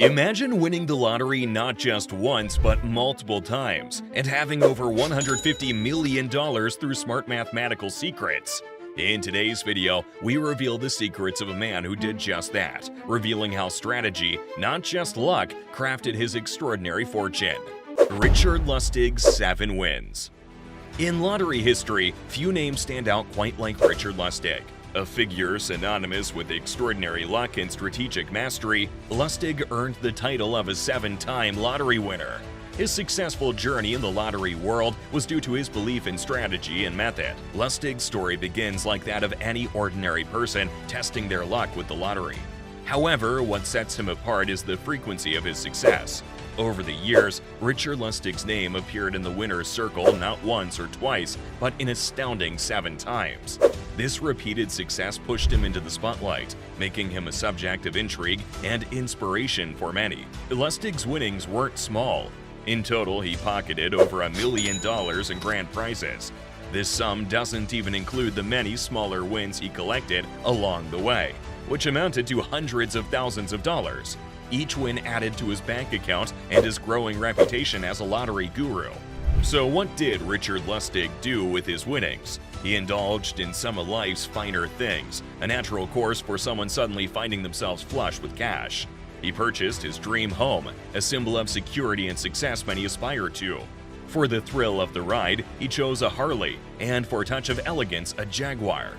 Imagine winning the lottery not just once, but multiple times, and having over $150 million through smart mathematical secrets. In today's video, we reveal the secrets of a man who did just that, revealing how strategy, not just luck, crafted his extraordinary fortune. Richard Lustig's 7 wins. In lottery history, few names stand out quite like Richard Lustig. A figure synonymous with extraordinary luck and strategic mastery, Lustig earned the title of a 7-time lottery winner. His successful journey in the lottery world was due to his belief in strategy and method. Lustig's story begins like that of any ordinary person testing their luck with the lottery. However, what sets him apart is the frequency of his success. Over the years, Richard Lustig's name appeared in the winner's circle not once or twice, but an astounding 7 times. This repeated success pushed him into the spotlight, making him a subject of intrigue and inspiration for many. Lustig's winnings weren't small. In total, he pocketed over $1 million in grand prizes. This sum doesn't even include the many smaller wins he collected along the way, which amounted to hundreds of thousands of dollars. Each win added to his bank account and his growing reputation as a lottery guru. So what did Richard Lustig do with his winnings? He indulged in some of life's finer things, a natural course for someone suddenly finding themselves flush with cash. He purchased his dream home, a symbol of security and success many aspire to. For the thrill of the ride, he chose a Harley, and for a touch of elegance, a Jaguar.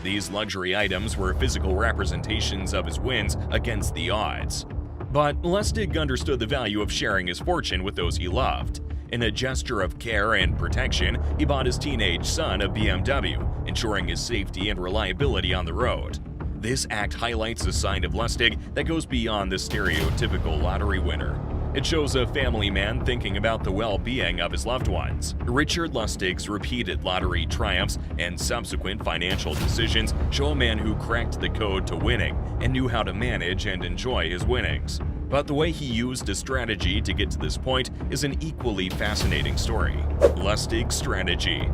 These luxury items were physical representations of his wins against the odds. But Lustig understood the value of sharing his fortune with those he loved. In a gesture of care and protection, he bought his teenage son a BMW, ensuring his safety and reliability on the road. This act highlights a side of Lustig that goes beyond the stereotypical lottery winner. It shows a family man thinking about the well-being of his loved ones. Richard Lustig's repeated lottery triumphs and subsequent financial decisions show a man who cracked the code to winning and knew how to manage and enjoy his winnings. But the way he used a strategy to get to this point is an equally fascinating story. Lustig's strategy.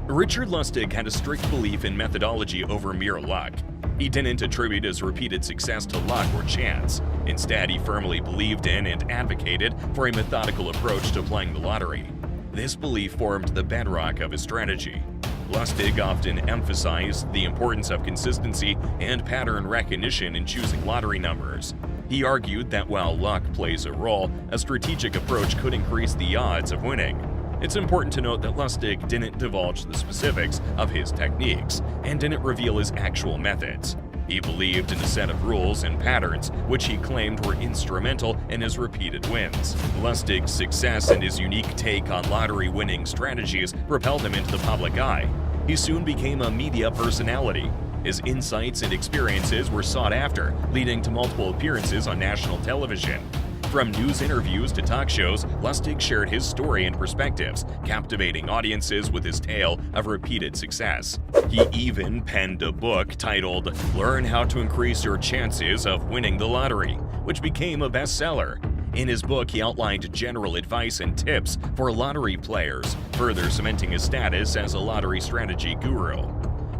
Richard Lustig had a strict belief in methodology over mere luck. He didn't attribute his repeated success to luck or chance. Instead, he firmly believed in and advocated for a methodical approach to playing the lottery. This belief formed the bedrock of his strategy. Lustig often emphasized the importance of consistency and pattern recognition in choosing lottery numbers. He argued that while luck plays a role, a strategic approach could increase the odds of winning. It's important to note that Lustig didn't divulge the specifics of his techniques and didn't reveal his actual methods. He believed in a set of rules and patterns which he claimed were instrumental in his repeated wins. Lustig's success and his unique take on lottery-winning strategies propelled him into the public eye. He soon became a media personality. His insights and experiences were sought after, leading to multiple appearances on national television. From news interviews to talk shows, Lustig shared his story and perspectives, captivating audiences with his tale of repeated success. He even penned a book titled "Learn How to Increase Your Chances of Winning the Lottery," which became a bestseller. In his book, he outlined general advice and tips for lottery players, further cementing his status as a lottery strategy guru.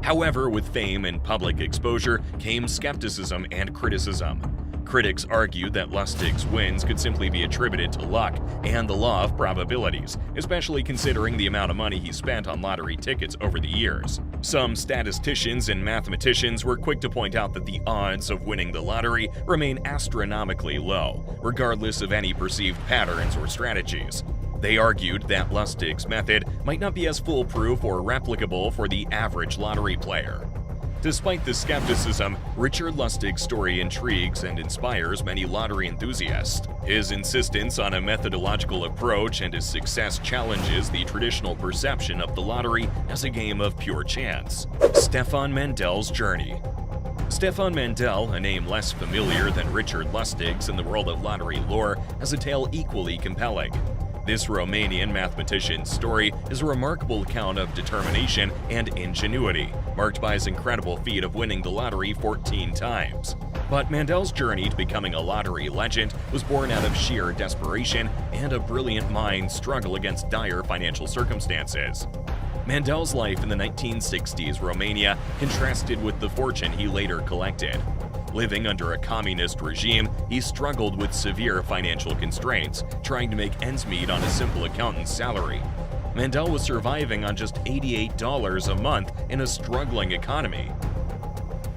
However, with fame and public exposure came skepticism and criticism. Critics argued that Lustig's wins could simply be attributed to luck and the law of probabilities, especially considering the amount of money he spent on lottery tickets over the years. Some statisticians and mathematicians were quick to point out that the odds of winning the lottery remain astronomically low, regardless of any perceived patterns or strategies. They argued that Lustig's method might not be as foolproof or replicable for the average lottery player. Despite the skepticism, Richard Lustig's story intrigues and inspires many lottery enthusiasts. His insistence on a methodological approach and his success challenges the traditional perception of the lottery as a game of pure chance. Stefan Mendel's journey. Stefan Mendel, a name less familiar than Richard Lustig's in the world of lottery lore, has a tale equally compelling. This Romanian mathematician's story is a remarkable account of determination and ingenuity, marked by his incredible feat of winning the lottery 14 times. But Mendel's journey to becoming a lottery legend was born out of sheer desperation and a brilliant mind's struggle against dire financial circumstances. Mendel's life in the 1960s Romania contrasted with the fortune he later collected. Living under a communist regime, he struggled with severe financial constraints, trying to make ends meet on a simple accountant's salary. Mandel was surviving on just $88 a month in a struggling economy.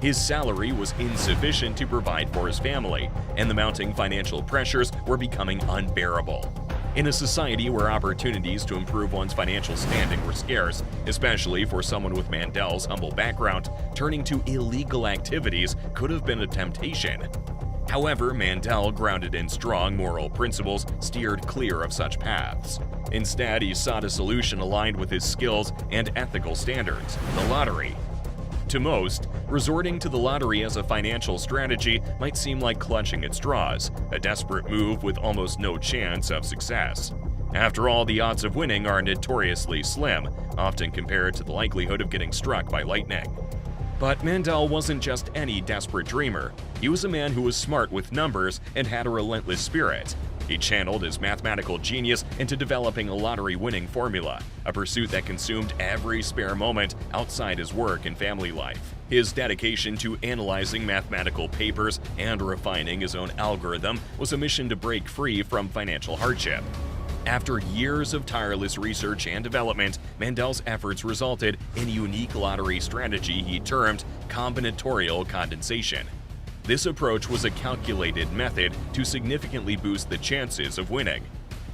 His salary was insufficient to provide for his family, and the mounting financial pressures were becoming unbearable. In a society where opportunities to improve one's financial standing were scarce, especially for someone with Mandel's humble background, turning to illegal activities could have been a temptation. However, Mandel, grounded in strong moral principles, steered clear of such paths. Instead, he sought a solution aligned with his skills and ethical standards: the lottery. To most, resorting to the lottery as a financial strategy might seem like clutching at straws, a desperate move with almost no chance of success. After all, the odds of winning are notoriously slim, often compared to the likelihood of getting struck by lightning. But Mandel wasn't just any desperate dreamer. He was a man who was smart with numbers and had a relentless spirit. He channeled his mathematical genius into developing a lottery-winning formula, a pursuit that consumed every spare moment outside his work and family life. His dedication to analyzing mathematical papers and refining his own algorithm was a mission to break free from financial hardship. After years of tireless research and development, Mandel's efforts resulted in a unique lottery strategy he termed combinatorial condensation. This approach was a calculated method to significantly boost the chances of winning.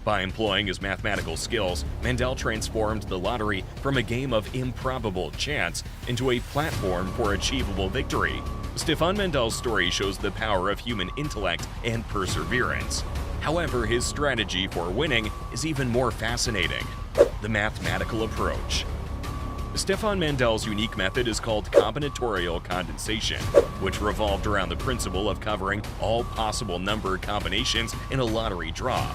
By employing his mathematical skills, Mandel transformed the lottery from a game of improbable chance into a platform for achievable victory. Stefan Mandel's story shows the power of human intellect and perseverance. However, his strategy for winning is even more fascinating: the mathematical approach. Stefan Mandel's unique method is called combinatorial condensation, which revolved around the principle of covering all possible number combinations in a lottery draw.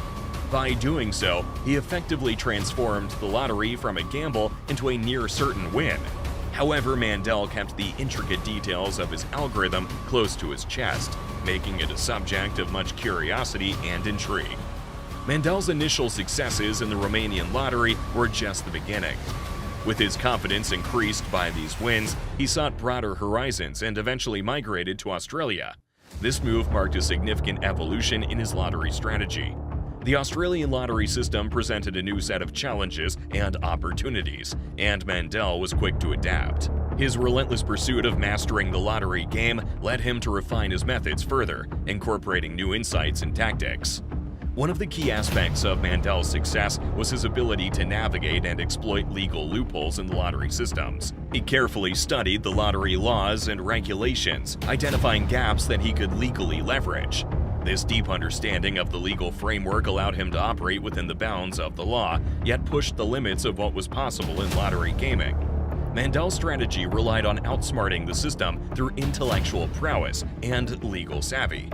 By doing so, he effectively transformed the lottery from a gamble into a near-certain win. However, Mandel kept the intricate details of his algorithm close to his chest, making it a subject of much curiosity and intrigue. Mandel's initial successes in the Romanian lottery were just the beginning. With his confidence increased by these wins, he sought broader horizons and eventually migrated to Australia. This move marked a significant evolution in his lottery strategy. The Australian lottery system presented a new set of challenges and opportunities, and Mandel was quick to adapt. His relentless pursuit of mastering the lottery game led him to refine his methods further, incorporating new insights and tactics. One of the key aspects of Mandel's success was his ability to navigate and exploit legal loopholes in the lottery systems. He carefully studied the lottery laws and regulations, identifying gaps that he could legally leverage. This deep understanding of the legal framework allowed him to operate within the bounds of the law, yet pushed the limits of what was possible in lottery gaming. Mandel's strategy relied on outsmarting the system through intellectual prowess and legal savvy.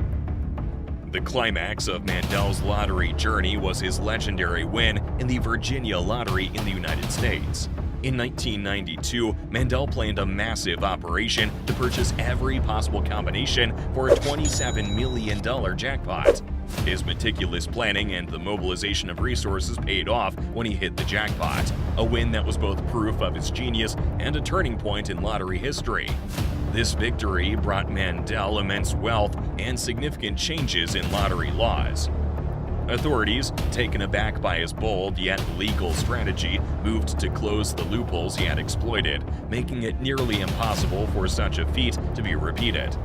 The climax of Mandel's lottery journey was his legendary win in the Virginia lottery in the United States. In 1992, Mandel planned a massive operation to purchase every possible combination for a $27 million jackpot. His meticulous planning and the mobilization of resources paid off when he hit the jackpot, a win that was both proof of his genius and a turning point in lottery history. This victory brought Mandel immense wealth and significant changes in lottery laws. Authorities, taken aback by his bold yet legal strategy, moved to close the loopholes he had exploited, making it nearly impossible for such a feat to be repeated.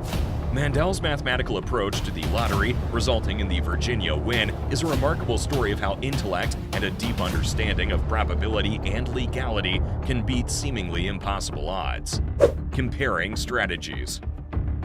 Mandel's mathematical approach to the lottery, resulting in the Virginia win, is a remarkable story of how intellect and a deep understanding of probability and legality can beat seemingly impossible odds. Comparing strategies.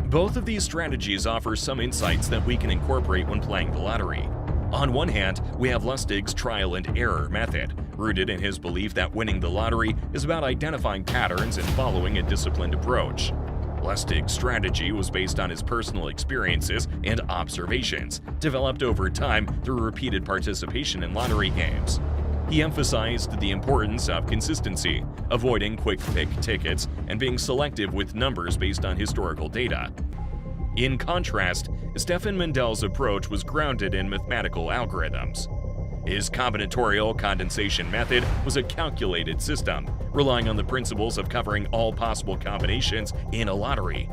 Both of these strategies offer some insights that we can incorporate when playing the lottery. On one hand, we have Lustig's trial and error method, rooted in his belief that winning the lottery is about identifying patterns and following a disciplined approach. Lustig's strategy was based on his personal experiences and observations, developed over time through repeated participation in lottery games. He emphasized the importance of consistency, avoiding quick-pick tickets, and being selective with numbers based on historical data. In contrast, Stefan Mandel's approach was grounded in mathematical algorithms. His combinatorial condensation method was a calculated system, relying on the principles of covering all possible combinations in a lottery.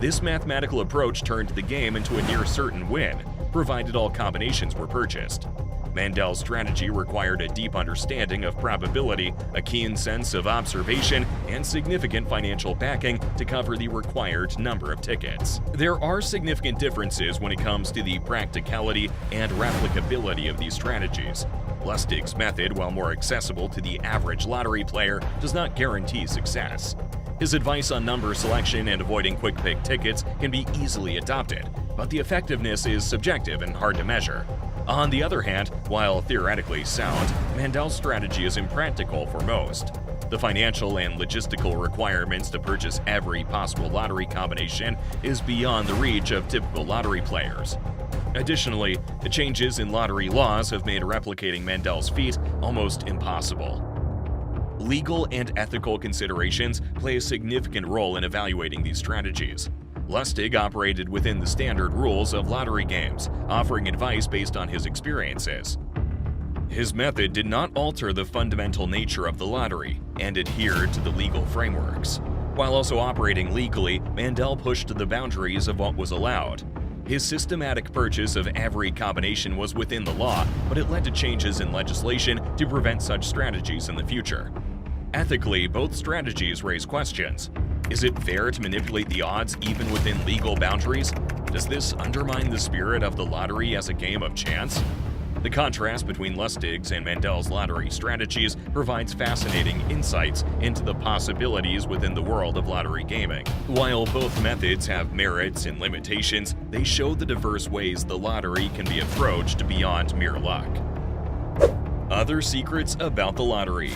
This mathematical approach turned the game into a near-certain win, provided all combinations were purchased. Mandel's strategy required a deep understanding of probability, a keen sense of observation, and significant financial backing to cover the required number of tickets. There are significant differences when it comes to the practicality and replicability of these strategies. Lustig's method, while more accessible to the average lottery player, does not guarantee success. His advice on number selection and avoiding quick-pick tickets can be easily adopted, but the effectiveness is subjective and hard to measure. On the other hand, while theoretically sound, Mandel's strategy is impractical for most. The financial and logistical requirements to purchase every possible lottery combination is beyond the reach of typical lottery players. Additionally, the changes in lottery laws have made replicating Mandel's feat almost impossible. Legal and ethical considerations play a significant role in evaluating these strategies. Lustig operated within the standard rules of lottery games, offering advice based on his experiences. His method did not alter the fundamental nature of the lottery and adhered to the legal frameworks. While also operating legally, Mandel pushed the boundaries of what was allowed. His systematic purchase of every combination was within the law, but it led to changes in legislation to prevent such strategies in the future. Ethically, both strategies raise questions. Is it fair to manipulate the odds even within legal boundaries? Does this undermine the spirit of the lottery as a game of chance? The contrast between Lustig's and Mandel's lottery strategies provides fascinating insights into the possibilities within the world of lottery gaming. While both methods have merits and limitations, they show the diverse ways the lottery can be approached beyond mere luck. Other secrets about the lottery.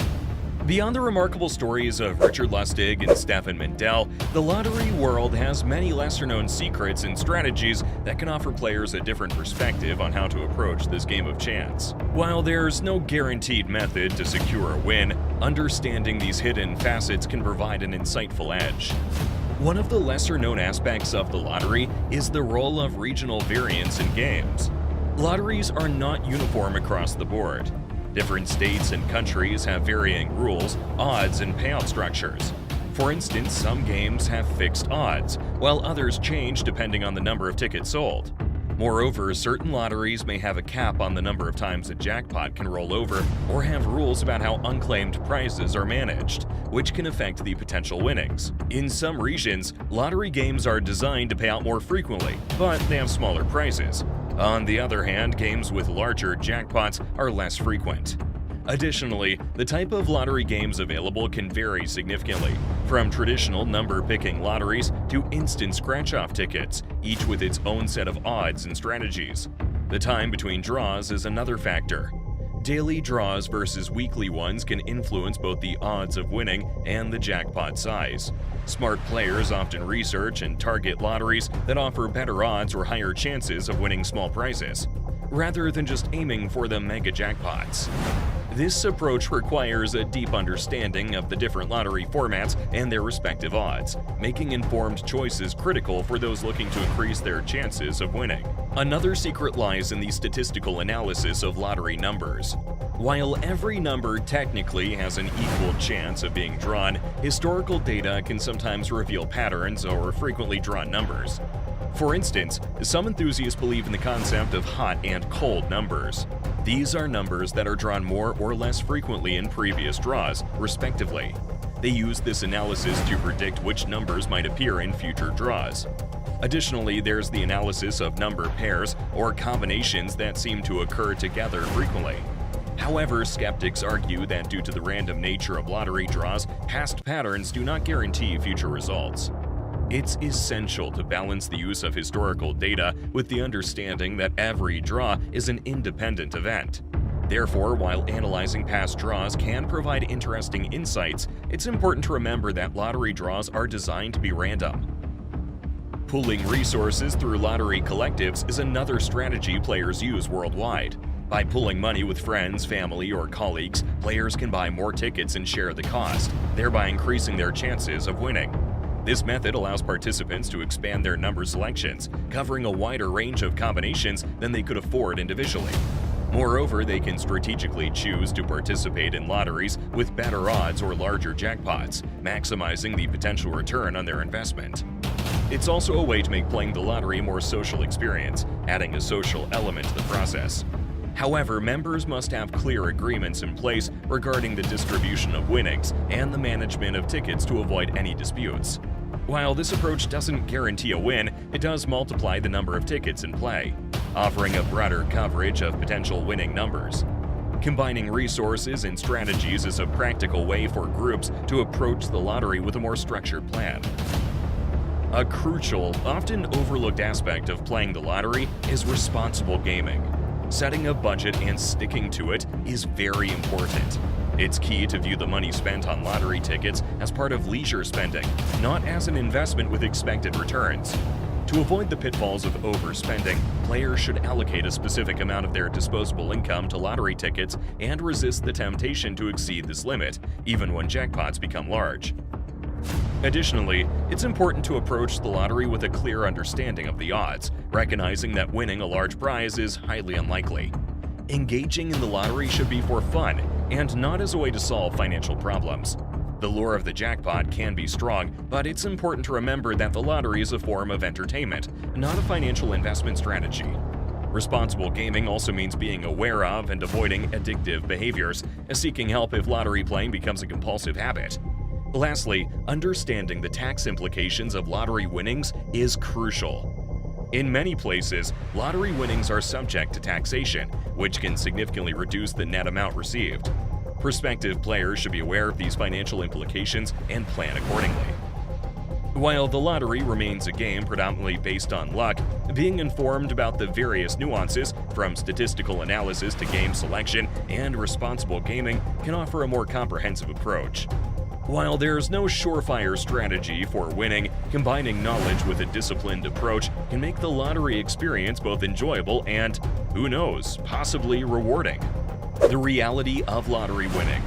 Beyond the remarkable stories of Richard Lustig and Stefan Mandel, the lottery world has many lesser-known secrets and strategies that can offer players a different perspective on how to approach this game of chance. While there's no guaranteed method to secure a win, understanding these hidden facets can provide an insightful edge. One of the lesser-known aspects of the lottery is the role of regional variance in games. Lotteries are not uniform across the board. Different states and countries have varying rules, odds, and payout structures. For instance, some games have fixed odds, while others change depending on the number of tickets sold. Moreover, certain lotteries may have a cap on the number of times a jackpot can roll over or have rules about how unclaimed prizes are managed, which can affect the potential winnings. In some regions, lottery games are designed to pay out more frequently, but they have smaller prizes. On the other hand, games with larger jackpots are less frequent. Additionally, the type of lottery games available can vary significantly, from traditional number-picking lotteries to instant scratch-off tickets, each with its own set of odds and strategies. The time between draws is another factor. Daily draws versus weekly ones can influence both the odds of winning and the jackpot size. Smart players often research and target lotteries that offer better odds or higher chances of winning small prizes, rather than just aiming for the mega jackpots. This approach requires a deep understanding of the different lottery formats and their respective odds, making informed choices critical for those looking to increase their chances of winning. Another secret lies in the statistical analysis of lottery numbers. While every number technically has an equal chance of being drawn, historical data can sometimes reveal patterns or frequently drawn numbers. For instance, some enthusiasts believe in the concept of hot and cold numbers. These are numbers that are drawn more or less frequently in previous draws, respectively. They use this analysis to predict which numbers might appear in future draws. Additionally, there's the analysis of number pairs or combinations that seem to occur together frequently. However, skeptics argue that due to the random nature of lottery draws, past patterns do not guarantee future results. It's essential to balance the use of historical data with the understanding that every draw is an independent event. Therefore, while analyzing past draws can provide interesting insights, it's important to remember that lottery draws are designed to be random. Pooling resources through lottery collectives is another strategy players use worldwide. By pooling money with friends, family, or colleagues, players can buy more tickets and share the cost, thereby increasing their chances of winning. This method allows participants to expand their number selections, covering a wider range of combinations than they could afford individually. Moreover, they can strategically choose to participate in lotteries with better odds or larger jackpots, maximizing the potential return on their investment. It's also a way to make playing the lottery a more social experience, adding a social element to the process. However, members must have clear agreements in place regarding the distribution of winnings and the management of tickets to avoid any disputes. While this approach doesn't guarantee a win, it does multiply the number of tickets in play, offering a broader coverage of potential winning numbers. Combining resources and strategies is a practical way for groups to approach the lottery with a more structured plan. A crucial, often overlooked aspect of playing the lottery is responsible gaming. Setting a budget and sticking to it is very important. It's key to view the money spent on lottery tickets as part of leisure spending, not as an investment with expected returns. To avoid the pitfalls of overspending, players should allocate a specific amount of their disposable income to lottery tickets and resist the temptation to exceed this limit, even when jackpots become large. Additionally, it's important to approach the lottery with a clear understanding of the odds, recognizing that winning a large prize is highly unlikely. Engaging in the lottery should be for fun and not as a way to solve financial problems. The lure of the jackpot can be strong, but it's important to remember that the lottery is a form of entertainment, not a financial investment strategy. Responsible gaming also means being aware of and avoiding addictive behaviors, as seeking help if lottery playing becomes a compulsive habit. Lastly, understanding the tax implications of lottery winnings is crucial. In many places, lottery winnings are subject to taxation, which can significantly reduce the net amount received. Prospective players should be aware of these financial implications and plan accordingly. While the lottery remains a game predominantly based on luck, being informed about the various nuances, from statistical analysis to game selection and responsible gaming, can offer a more comprehensive approach. While there's no surefire strategy for winning, combining knowledge with a disciplined approach can make the lottery experience both enjoyable and, who knows, possibly rewarding. The reality of lottery winning.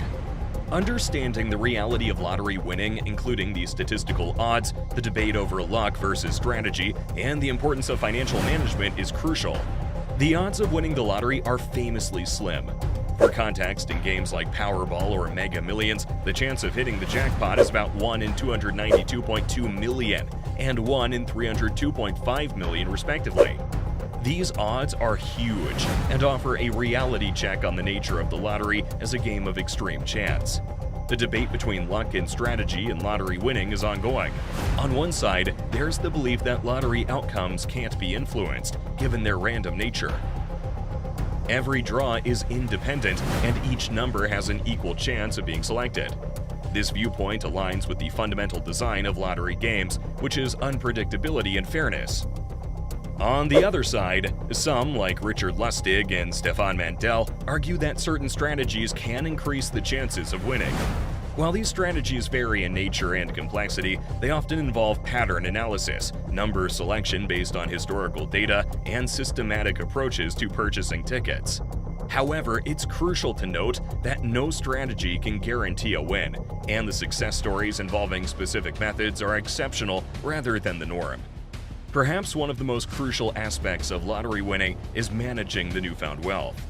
Understanding the reality of lottery winning, including the statistical odds, the debate over luck versus strategy, and the importance of financial management is crucial. The odds of winning the lottery are famously slim. For context, in games like Powerball or Mega Millions, the chance of hitting the jackpot is about 1 in 292.2 million and 1 in 302.5 million respectively. These odds are huge and offer a reality check on the nature of the lottery as a game of extreme chance. The debate between luck and strategy in lottery winning is ongoing. On one side, there's the belief that lottery outcomes can't be influenced, given their random nature. Every draw is independent, and each number has an equal chance of being selected. This viewpoint aligns with the fundamental design of lottery games, which is unpredictability and fairness. On the other side, some, like Richard Lustig and Stefan Mandel, argue that certain strategies can increase the chances of winning. While these strategies vary in nature and complexity, they often involve pattern analysis, number selection based on historical data, and systematic approaches to purchasing tickets. However, it's crucial to note that no strategy can guarantee a win, and the success stories involving specific methods are exceptional rather than the norm. Perhaps one of the most crucial aspects of lottery winning is managing the newfound wealth.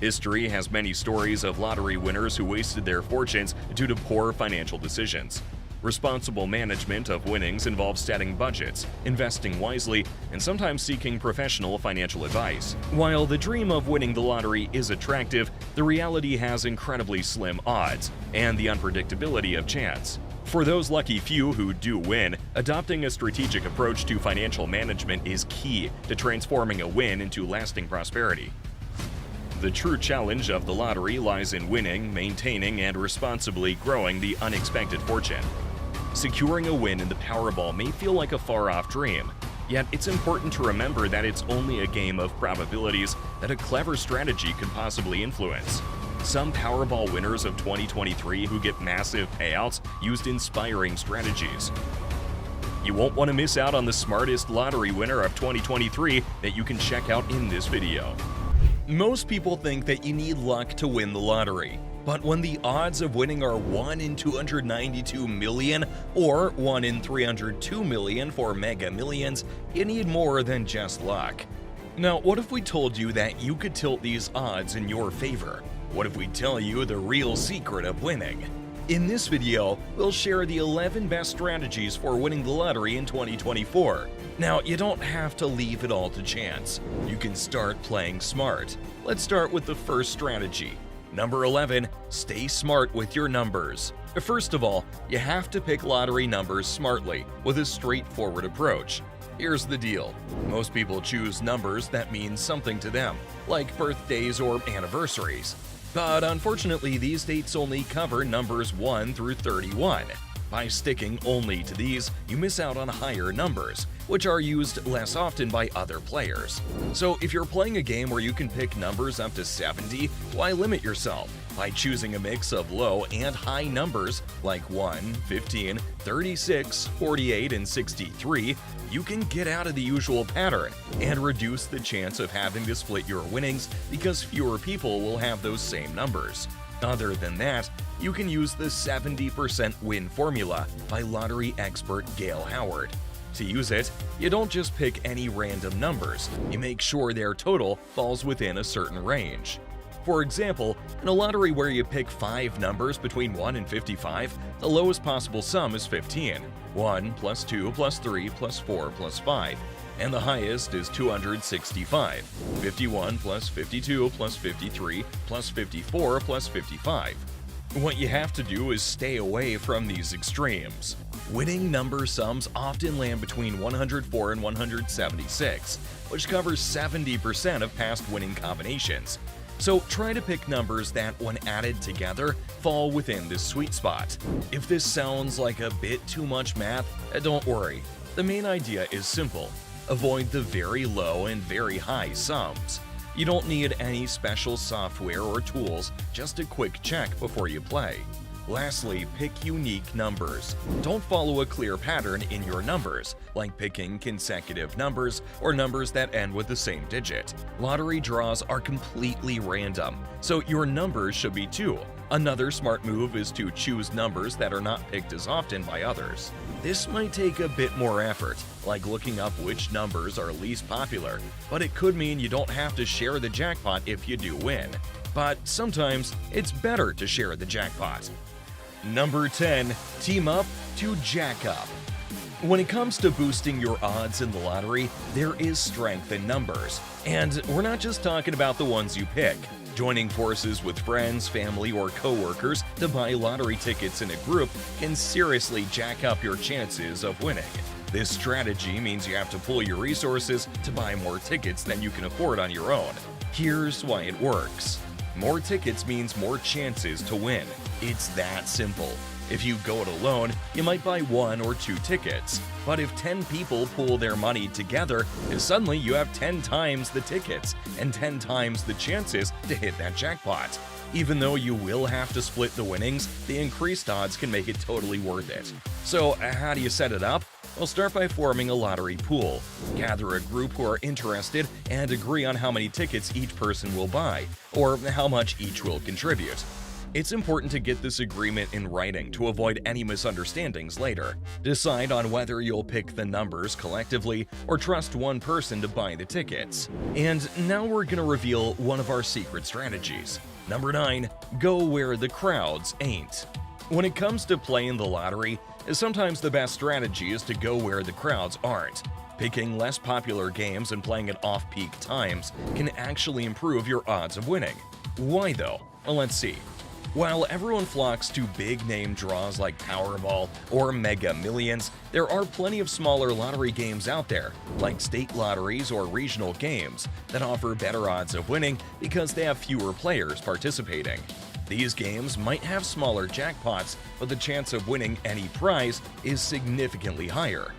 History has many stories of lottery winners who wasted their fortunes due to poor financial decisions. Responsible management of winnings involves setting budgets, investing wisely, and sometimes seeking professional financial advice. While the dream of winning the lottery is attractive, the reality has incredibly slim odds and the unpredictability of chance. For those lucky few who do win, adopting a strategic approach to financial management is key to transforming a win into lasting prosperity. The true challenge of the lottery lies in winning, maintaining, and responsibly growing the unexpected fortune. Securing a win in the Powerball may feel like a far-off dream, yet it's important to remember that it's only a game of probabilities that a clever strategy could possibly influence. Some Powerball winners of 2023 who get massive payouts used inspiring strategies. You won't want to miss out on the smartest lottery winner of 2023 that you can check out in this video. Most people think that you need luck to win the lottery, but when the odds of winning are 1 in 292 million or 1 in 302 million for Mega Millions, you need more than just luck. Now, what if we told you that you could tilt these odds in your favor? What if we tell you the real secret of winning? In this video, we'll share the 11 best strategies for winning the lottery in 2024. Now, you don't have to leave it all to chance. You can start playing smart. Let's start with the first strategy. Number 11, stay smart with your numbers. First of all, you have to pick lottery numbers smartly with a straightforward approach. Here's the deal. Most people choose numbers that mean something to them, like birthdays or anniversaries. But unfortunately, these dates only cover numbers 1 through 31. By sticking only to these, you miss out on higher numbers, which are used less often by other players. So if you're playing a game where you can pick numbers up to 70, why limit yourself? By choosing a mix of low and high numbers like 1, 15, 36, 48, and 63, you can get out of the usual pattern and reduce the chance of having to split your winnings because fewer people will have those same numbers. Other than that, you can use the 70% win formula by lottery expert Gail Howard. To use it, you don't just pick any random numbers, you make sure their total falls within a certain range. For example, in a lottery where you pick 5 numbers between 1 and 55, the lowest possible sum is 15, 1 plus 2 plus 3 plus 4 plus 5, and the highest is 265, 51 plus 52 plus 53 plus 54 plus 55. What you have to do is stay away from these extremes. Winning number sums often land between 104 and 176, which covers 70% of past winning combinations. So try to pick numbers that, when added together, fall within this sweet spot. If this sounds like a bit too much math, don't worry. The main idea is simple. Avoid the very low and very high sums. You don't need any special software or tools, just a quick check before you play. Lastly, pick unique numbers. Don't follow a clear pattern in your numbers, like picking consecutive numbers or numbers that end with the same digit. Lottery draws are completely random, so your numbers should be too. Another smart move is to choose numbers that are not picked as often by others. This might take a bit more effort, like looking up which numbers are least popular, but it could mean you don't have to share the jackpot if you do win. But sometimes it's better to share the jackpot. Number 10, team up to jack up. When it comes to boosting your odds in the lottery, there is strength in numbers. And we're not just talking about the ones you pick. Joining forces with friends, family, or coworkers to buy lottery tickets in a group can seriously jack up your chances of winning. This strategy means you have to pool your resources to buy more tickets than you can afford on your own. Here's why it works. More tickets means more chances to win. It's that simple. If you go it alone, you might buy 1 or 2 tickets. But if 10 people pool their money together, suddenly you have 10 times the tickets and 10 times the chances to hit that jackpot. Even though you will have to split the winnings, the increased odds can make it totally worth it. So how do you set it up? Well, start by forming a lottery pool. Gather a group who are interested and agree on how many tickets each person will buy, or how much each will contribute. It's important to get this agreement in writing to avoid any misunderstandings later. Decide on whether you'll pick the numbers collectively or trust one person to buy the tickets. And now we're going to reveal one of our secret strategies. Number 9, go where the crowds ain't. When it comes to playing the lottery, sometimes the best strategy is to go where the crowds aren't. Picking less popular games and playing at off-peak times can actually improve your odds of winning. Why though? Well, let's see. While everyone flocks to big-name draws like Powerball or Mega Millions, there are plenty of smaller lottery games out there, like state lotteries or regional games, that offer better odds of winning because they have fewer players participating. These games might have smaller jackpots, but the chance of winning any prize is significantly higher.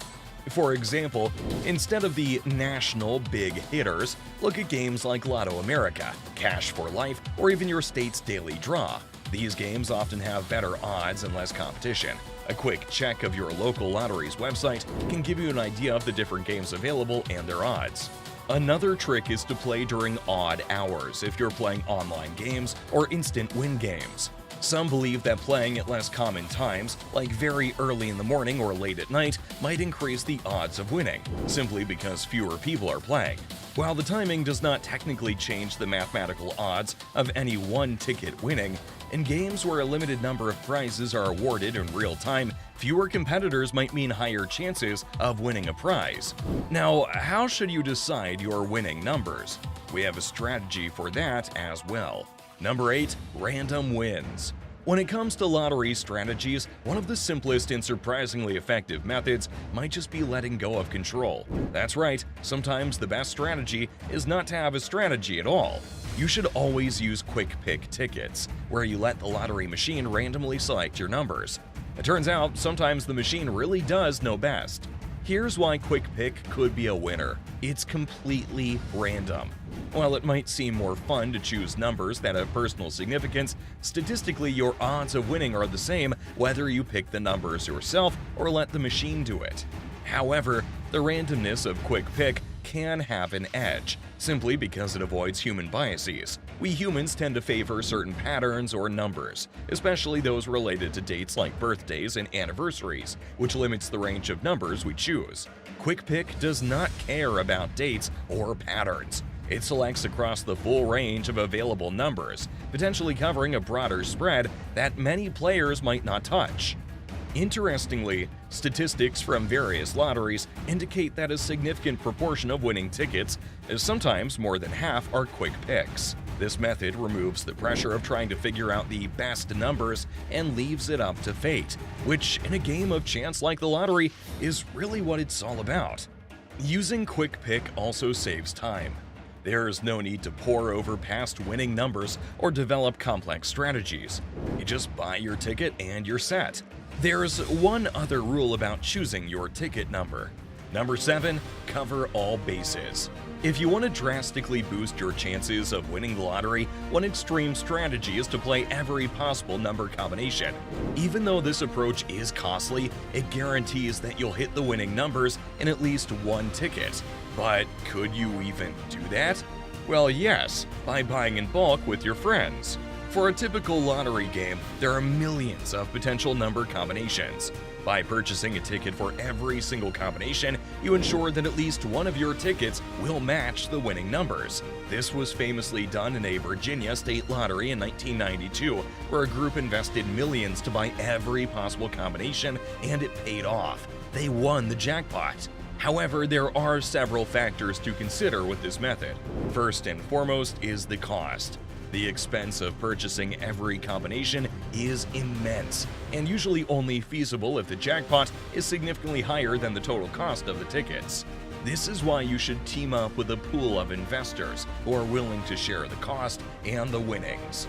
For example, instead of the national big hitters, look at games like Lotto America, Cash for Life, or even your state's Daily Draw. These games often have better odds and less competition. A quick check of your local lottery's website can give you an idea of the different games available and their odds. Another trick is to play during odd hours if you're playing online games or instant win games. Some believe that playing at less common times, like very early in the morning or late at night, might increase the odds of winning, simply because fewer people are playing. While the timing does not technically change the mathematical odds of any one ticket winning, in games where a limited number of prizes are awarded in real time, fewer competitors might mean higher chances of winning a prize. Now, how should you decide your winning numbers? We have a strategy for that as well. Number 8. Random wins. When it comes to lottery strategies, one of the simplest and surprisingly effective methods might just be letting go of control. That's right, sometimes the best strategy is not to have a strategy at all. You should always use quick pick tickets, where you let the lottery machine randomly select your numbers. It turns out sometimes the machine really does know best. Here's why quick pick could be a winner. It's completely random. While it might seem more fun to choose numbers that have personal significance, statistically your odds of winning are the same whether you pick the numbers yourself or let the machine do it. However, the randomness of quick pick can have an edge, simply because it avoids human biases. We humans tend to favor certain patterns or numbers, especially those related to dates like birthdays and anniversaries, which limits the range of numbers we choose. Quick Pick does not care about dates or patterns. It selects across the full range of available numbers, potentially covering a broader spread that many players might not touch. Interestingly, statistics from various lotteries indicate that a significant proportion of winning tickets, sometimes more than half, are quick picks. This method removes the pressure of trying to figure out the best numbers and leaves it up to fate, which in a game of chance like the lottery is really what it's all about. Using quick pick also saves time. There's no need to pore over past winning numbers or develop complex strategies. You just buy your ticket and you're set. There's one other rule about choosing your ticket number. Number 7. Cover all bases. If you want to drastically boost your chances of winning the lottery, one extreme strategy is to play every possible number combination. Even though this approach is costly, it guarantees that you'll hit the winning numbers in at least one ticket. But could you even do that? Well, yes, by buying in bulk with your friends. For a typical lottery game, there are millions of potential number combinations. By purchasing a ticket for every single combination, you ensure that at least one of your tickets will match the winning numbers. This was famously done in a Virginia state lottery in 1992, where a group invested millions to buy every possible combination, and it paid off. They won the jackpot. However, there are several factors to consider with this method. First and foremost is the cost. The expense of purchasing every combination is immense, and usually only feasible if the jackpot is significantly higher than the total cost of the tickets. This is why you should team up with a pool of investors who are willing to share the cost and the winnings.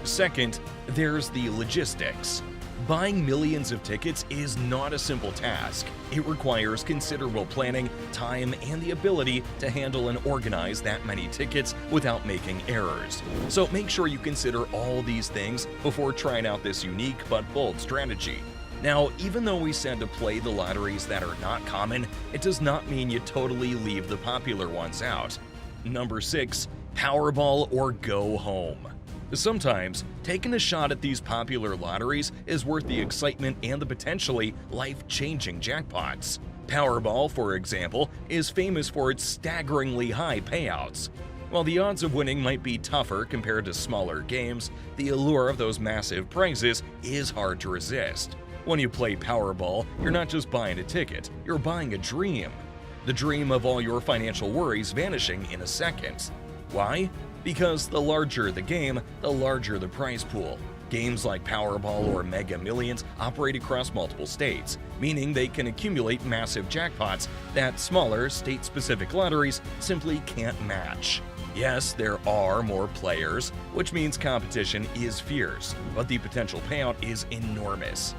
Second, there's the logistics. Buying millions of tickets is not a simple task. It requires considerable planning, time, and the ability to handle and organize that many tickets without making errors. So make sure you consider all these things before trying out this unique but bold strategy. Now, even though we said to play the lotteries that are not common, it does not mean you totally leave the popular ones out. Number 6. Powerball or go home. Sometimes, taking a shot at these popular lotteries is worth the excitement and the potentially life-changing jackpots. Powerball, for example, is famous for its staggeringly high payouts. While the odds of winning might be tougher compared to smaller games, the allure of those massive prizes is hard to resist. When you play Powerball, you're not just buying a ticket, you're buying a dream. The dream of all your financial worries vanishing in a second. Why? Because the larger the game, the larger the prize pool. Games like Powerball or Mega Millions operate across multiple states, meaning they can accumulate massive jackpots that smaller, state-specific lotteries simply can't match. Yes, there are more players, which means competition is fierce, but the potential payout is enormous.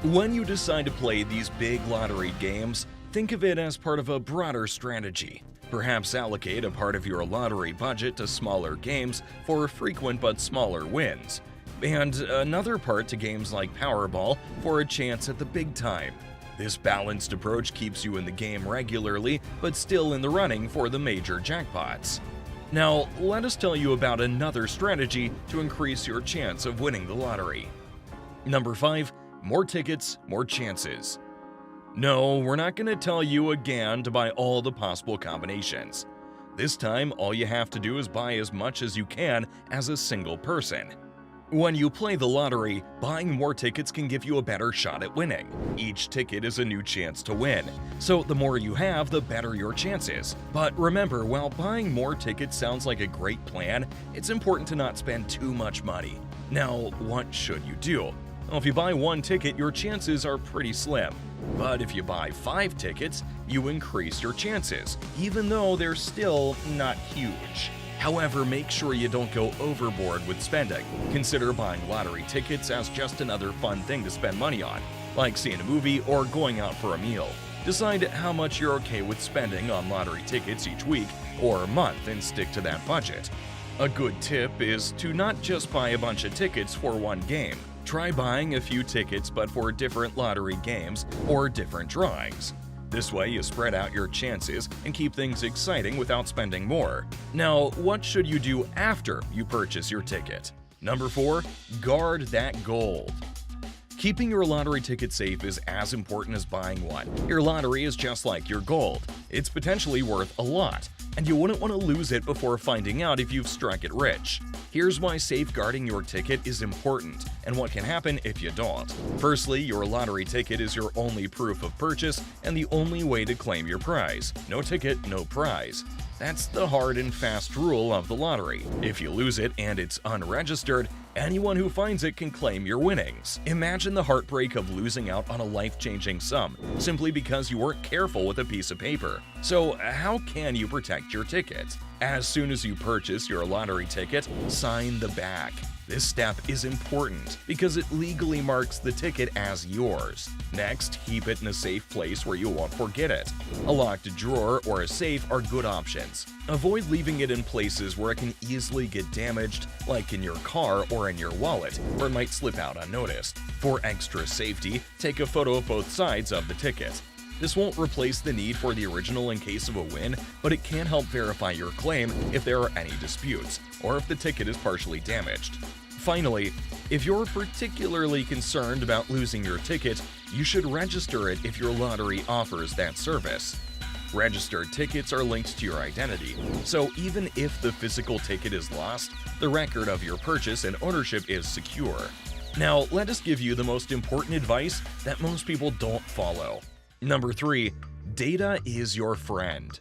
When you decide to play these big lottery games, think of it as part of a broader strategy. Perhaps allocate a part of your lottery budget to smaller games for frequent but smaller wins, and another part to games like Powerball for a chance at the big time. This balanced approach keeps you in the game regularly, but still in the running for the major jackpots. Now, let us tell you about another strategy to increase your chance of winning the lottery. Number 5. More tickets, more chances. No, we're not going to tell you again to buy all the possible combinations. This time, all you have to do is buy as much as you can as a single person. When you play the lottery, buying more tickets can give you a better shot at winning. Each ticket is a new chance to win, so the more you have, the better your chances. But remember, while buying more tickets sounds like a great plan, it's important to not spend too much money. Now, what should you do? Well, if you buy one ticket, your chances are pretty slim. But if you buy 5 tickets, you increase your chances, even though they're still not huge. However, make sure you don't go overboard with spending. Consider buying lottery tickets as just another fun thing to spend money on, like seeing a movie or going out for a meal. Decide how much you're okay with spending on lottery tickets each week or month and stick to that budget. A good tip is to not just buy a bunch of tickets for one game. Try buying a few tickets but for different lottery games or different drawings. This way, you spread out your chances and keep things exciting without spending more. Now, what should you do after you purchase your ticket? Number 4. Guard that gold. Keeping your lottery ticket safe is as important as buying one. Your lottery is just like your gold. It's potentially worth a lot, and you wouldn't want to lose it before finding out if you've struck it rich. Here's why safeguarding your ticket is important and what can happen if you don't. Firstly, your lottery ticket is your only proof of purchase and the only way to claim your prize. No ticket, no prize. That's the hard and fast rule of the lottery. If you lose it and it's unregistered, anyone who finds it can claim your winnings. Imagine the heartbreak of losing out on a life-changing sum simply because you weren't careful with a piece of paper. So how can you protect your ticket? As soon as you purchase your lottery ticket, sign the back. This step is important because it legally marks the ticket as yours. Next, keep it in a safe place where you won't forget it. A locked drawer or a safe are good options. Avoid leaving it in places where it can easily get damaged, like in your car or in your wallet, where it might slip out unnoticed. For extra safety, take a photo of both sides of the ticket. This won't replace the need for the original in case of a win, but it can help verify your claim if there are any disputes, or if the ticket is partially damaged. Finally, if you're particularly concerned about losing your ticket, you should register it if your lottery offers that service. Registered tickets are linked to your identity, so even if the physical ticket is lost, the record of your purchase and ownership is secure. Now, let us give you the most important advice that most people don't follow. Number 3. Data is your friend.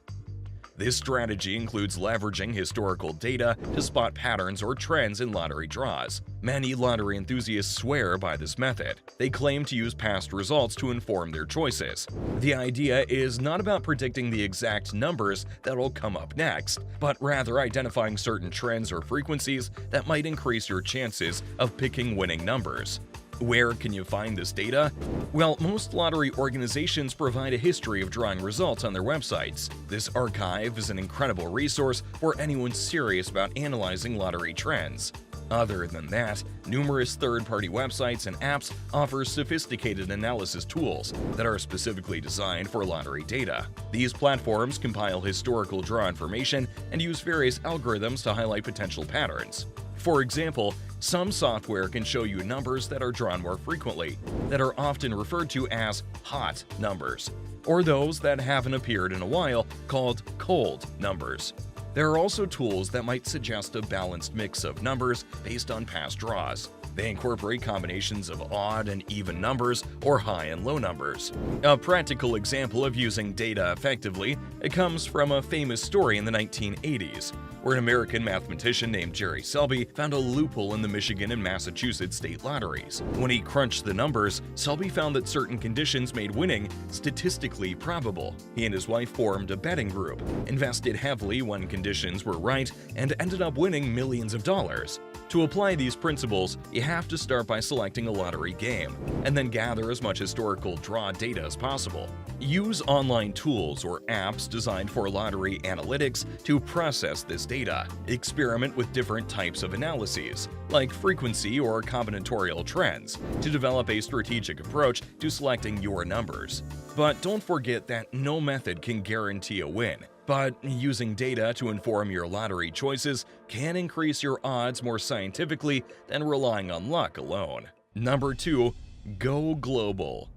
This strategy includes leveraging historical data to spot patterns or trends in lottery draws. Many lottery enthusiasts swear by this method. They claim to use past results to inform their choices. The idea is not about predicting the exact numbers that will come up next, but rather identifying certain trends or frequencies that might increase your chances of picking winning numbers. Where can you find this data? Well, most lottery organizations provide a history of drawing results on their websites. This archive is an incredible resource for anyone serious about analyzing lottery trends. Other than that, numerous third-party websites and apps offer sophisticated analysis tools that are specifically designed for lottery data. These platforms compile historical draw information and use various algorithms to highlight potential patterns. For example, some software can show you numbers that are drawn more frequently, that are often referred to as hot numbers, or those that haven't appeared in a while called cold numbers. There are also tools that might suggest a balanced mix of numbers based on past draws. They incorporate combinations of odd and even numbers or high and low numbers. A practical example of using data effectively comes from a famous story in the 1980s, where an American mathematician named Jerry Selby found a loophole in the Michigan and Massachusetts state lotteries. When he crunched the numbers, Selby found that certain conditions made winning statistically probable. He and his wife formed a betting group, invested heavily when conditions were right, and ended up winning millions of dollars. To apply these principles, you have to start by selecting a lottery game, and then gather as much historical draw data as possible. Use online tools or apps designed for lottery analytics to process this data. Experiment with different types of analyses, like frequency or combinatorial trends, to develop a strategic approach to selecting your numbers. But don't forget that no method can guarantee a win. But using data to inform your lottery choices can increase your odds more scientifically than relying on luck alone. Number 2. Go global.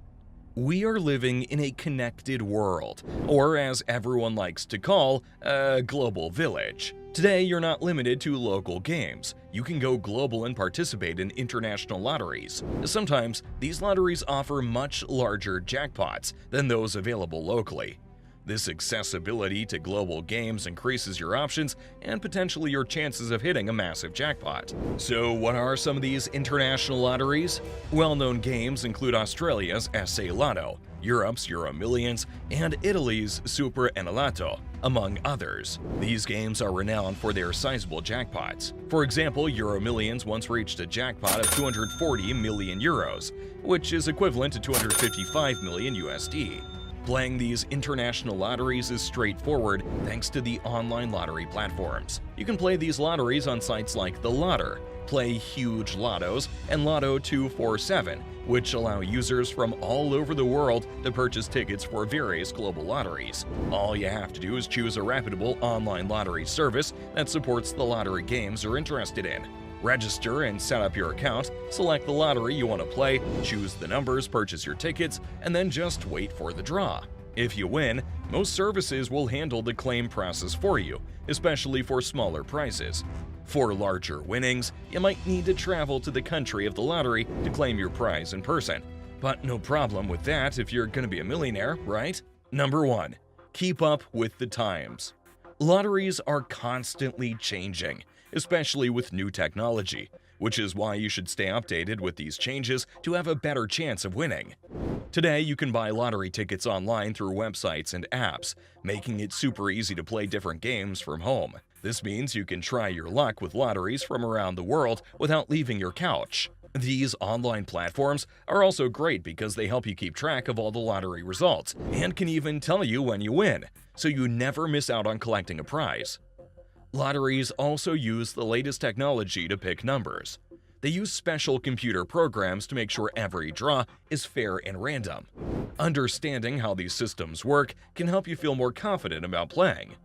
We are living in a connected world, or as everyone likes to call, a global village. Today, you're not limited to local games. You can go global and participate in international lotteries. Sometimes, these lotteries offer much larger jackpots than those available locally. This accessibility to global games increases your options and potentially your chances of hitting a massive jackpot. So what are some of these international lotteries? Well-known games include Australia's SA Lotto, Europe's Euro Millions, and Italy's Super Enalotto, among others. These games are renowned for their sizable jackpots. For example, Euro Millions once reached a jackpot of 240 million euros, which is equivalent to 255 million USD. Playing these international lotteries is straightforward thanks to the online lottery platforms. You can play these lotteries on sites like The Lotter, Play Huge Lottos, and Lotto 247, which allow users from all over the world to purchase tickets for various global lotteries. All you have to do is choose a reputable online lottery service that supports the lottery games you're interested in. Register and set up your account, select the lottery you want to play, choose the numbers, purchase your tickets, and then just wait for the draw. If you win, most services will handle the claim process for you, especially for smaller prizes. For larger winnings, you might need to travel to the country of the lottery to claim your prize in person. But no problem with that if you're gonna be a millionaire, right? Number 1. Keep up with the times. Lotteries are constantly changing, especially with new technology, which is why you should stay updated with these changes to have a better chance of winning. Today, you can buy lottery tickets online through websites and apps, making it super easy to play different games from home. This means you can try your luck with lotteries from around the world without leaving your couch. These online platforms are also great because they help you keep track of all the lottery results and can even tell you when you win, so you never miss out on collecting a prize. Lotteries also use the latest technology to pick numbers. They use special computer programs to make sure every draw is fair and random. Understanding how these systems work can help you feel more confident about playing.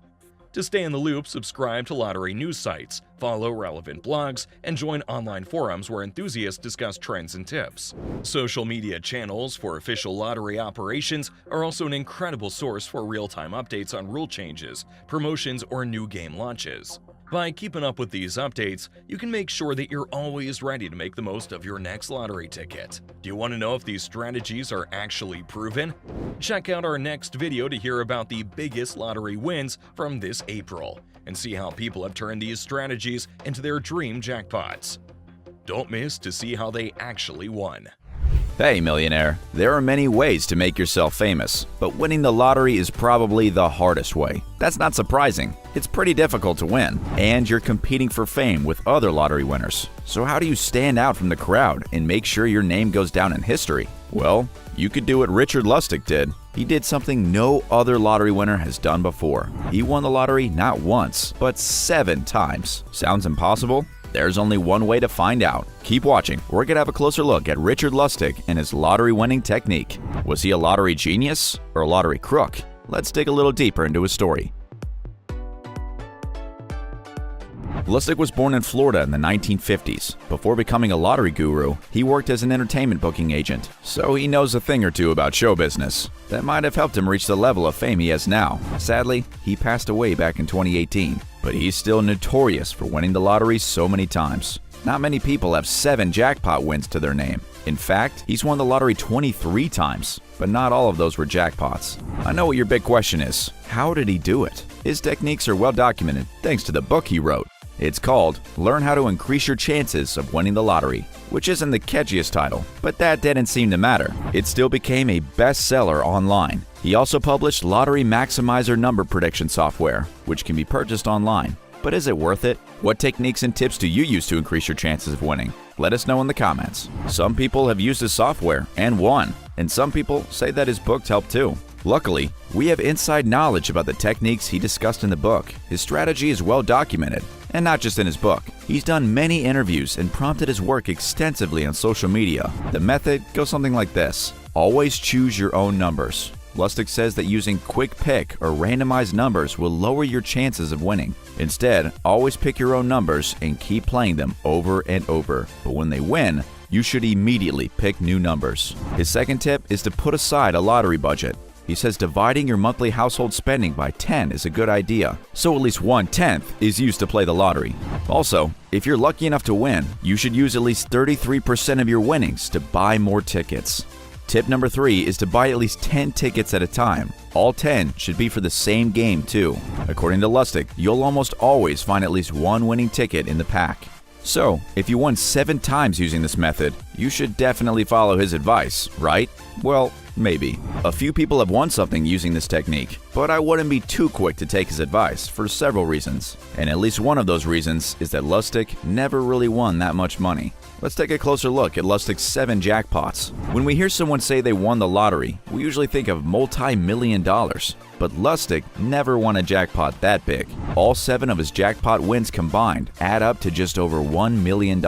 To stay in the loop, subscribe to lottery news sites, follow relevant blogs, and join online forums where enthusiasts discuss trends and tips. Social media channels for official lottery operations are also an incredible source for real-time updates on rule changes, promotions, or new game launches. By keeping up with these updates, you can make sure that you're always ready to make the most of your next lottery ticket. Do you want to know if these strategies are actually proven? Check out our next video to hear about the biggest lottery wins from this April and see how people have turned these strategies into their dream jackpots. Don't miss to see how they actually won. Hey Millionaire, there are many ways to make yourself famous, but winning the lottery is probably the hardest way. That's not surprising. It's pretty difficult to win, and you're competing for fame with other lottery winners. So how do you stand out from the crowd and make sure your name goes down in history? Well, you could do what Richard Lustig did. He did something no other lottery winner has done before. He won the lottery not once, but 7 times. Sounds impossible? There's only one way to find out. Keep watching. We're going to have a closer look at Richard Lustig and his lottery winning technique. Was he a lottery genius or a lottery crook? Let's dig a little deeper into his story. Lustig was born in Florida in the 1950s. Before becoming a lottery guru, he worked as an entertainment booking agent, so he knows a thing or two about show business. That might have helped him reach the level of fame he has now. Sadly, he passed away back in 2018, but he's still notorious for winning the lottery so many times. Not many people have 7 jackpot wins to their name. In fact, he's won the lottery 23 times, but not all of those were jackpots. I know what your big question is. How did he do it? His techniques are well documented thanks to the book he wrote. It's called Learn How to Increase Your Chances of Winning the Lottery, which isn't the catchiest title, but that didn't seem to matter. It still became a bestseller online. He also published Lottery Maximizer number prediction software, which can be purchased online. But is it worth it? What techniques and tips do you use to increase your chances of winning? Let us know in the comments. Some people have used his software and won, and some people say that his books helped too. Luckily, we have inside knowledge about the techniques he discussed in the book. His strategy is well documented, and not just in his book. He's done many interviews and prompted his work extensively on social media. The method goes something like this. Always choose your own numbers. Lustig says that using quick pick or randomized numbers will lower your chances of winning. Instead, always pick your own numbers and keep playing them over and over. But when they win, you should immediately pick new numbers. His second tip is to put aside a lottery budget. He says dividing your monthly household spending by 10 is a good idea, so at least 1/10 is used to play the lottery. Also, if you're lucky enough to win, you should use at least 33% of your winnings to buy more tickets. Tip number 3 is to buy at least 10 tickets at a time. All 10 should be for the same game too. According to Lustig, you'll almost always find at least one winning ticket in the pack. So, if you won 7 times using this method, you should definitely follow his advice, right? Well, maybe. A few people have won something using this technique, but I wouldn't be too quick to take his advice for several reasons. And at least one of those reasons is that Lustig never really won that much money. Let's take a closer look at Lustig's 7 jackpots. When we hear someone say they won the lottery, we usually think of multi-million dollars. But Lustig never won a jackpot that big. All 7 of his jackpot wins combined add up to just over $1 million.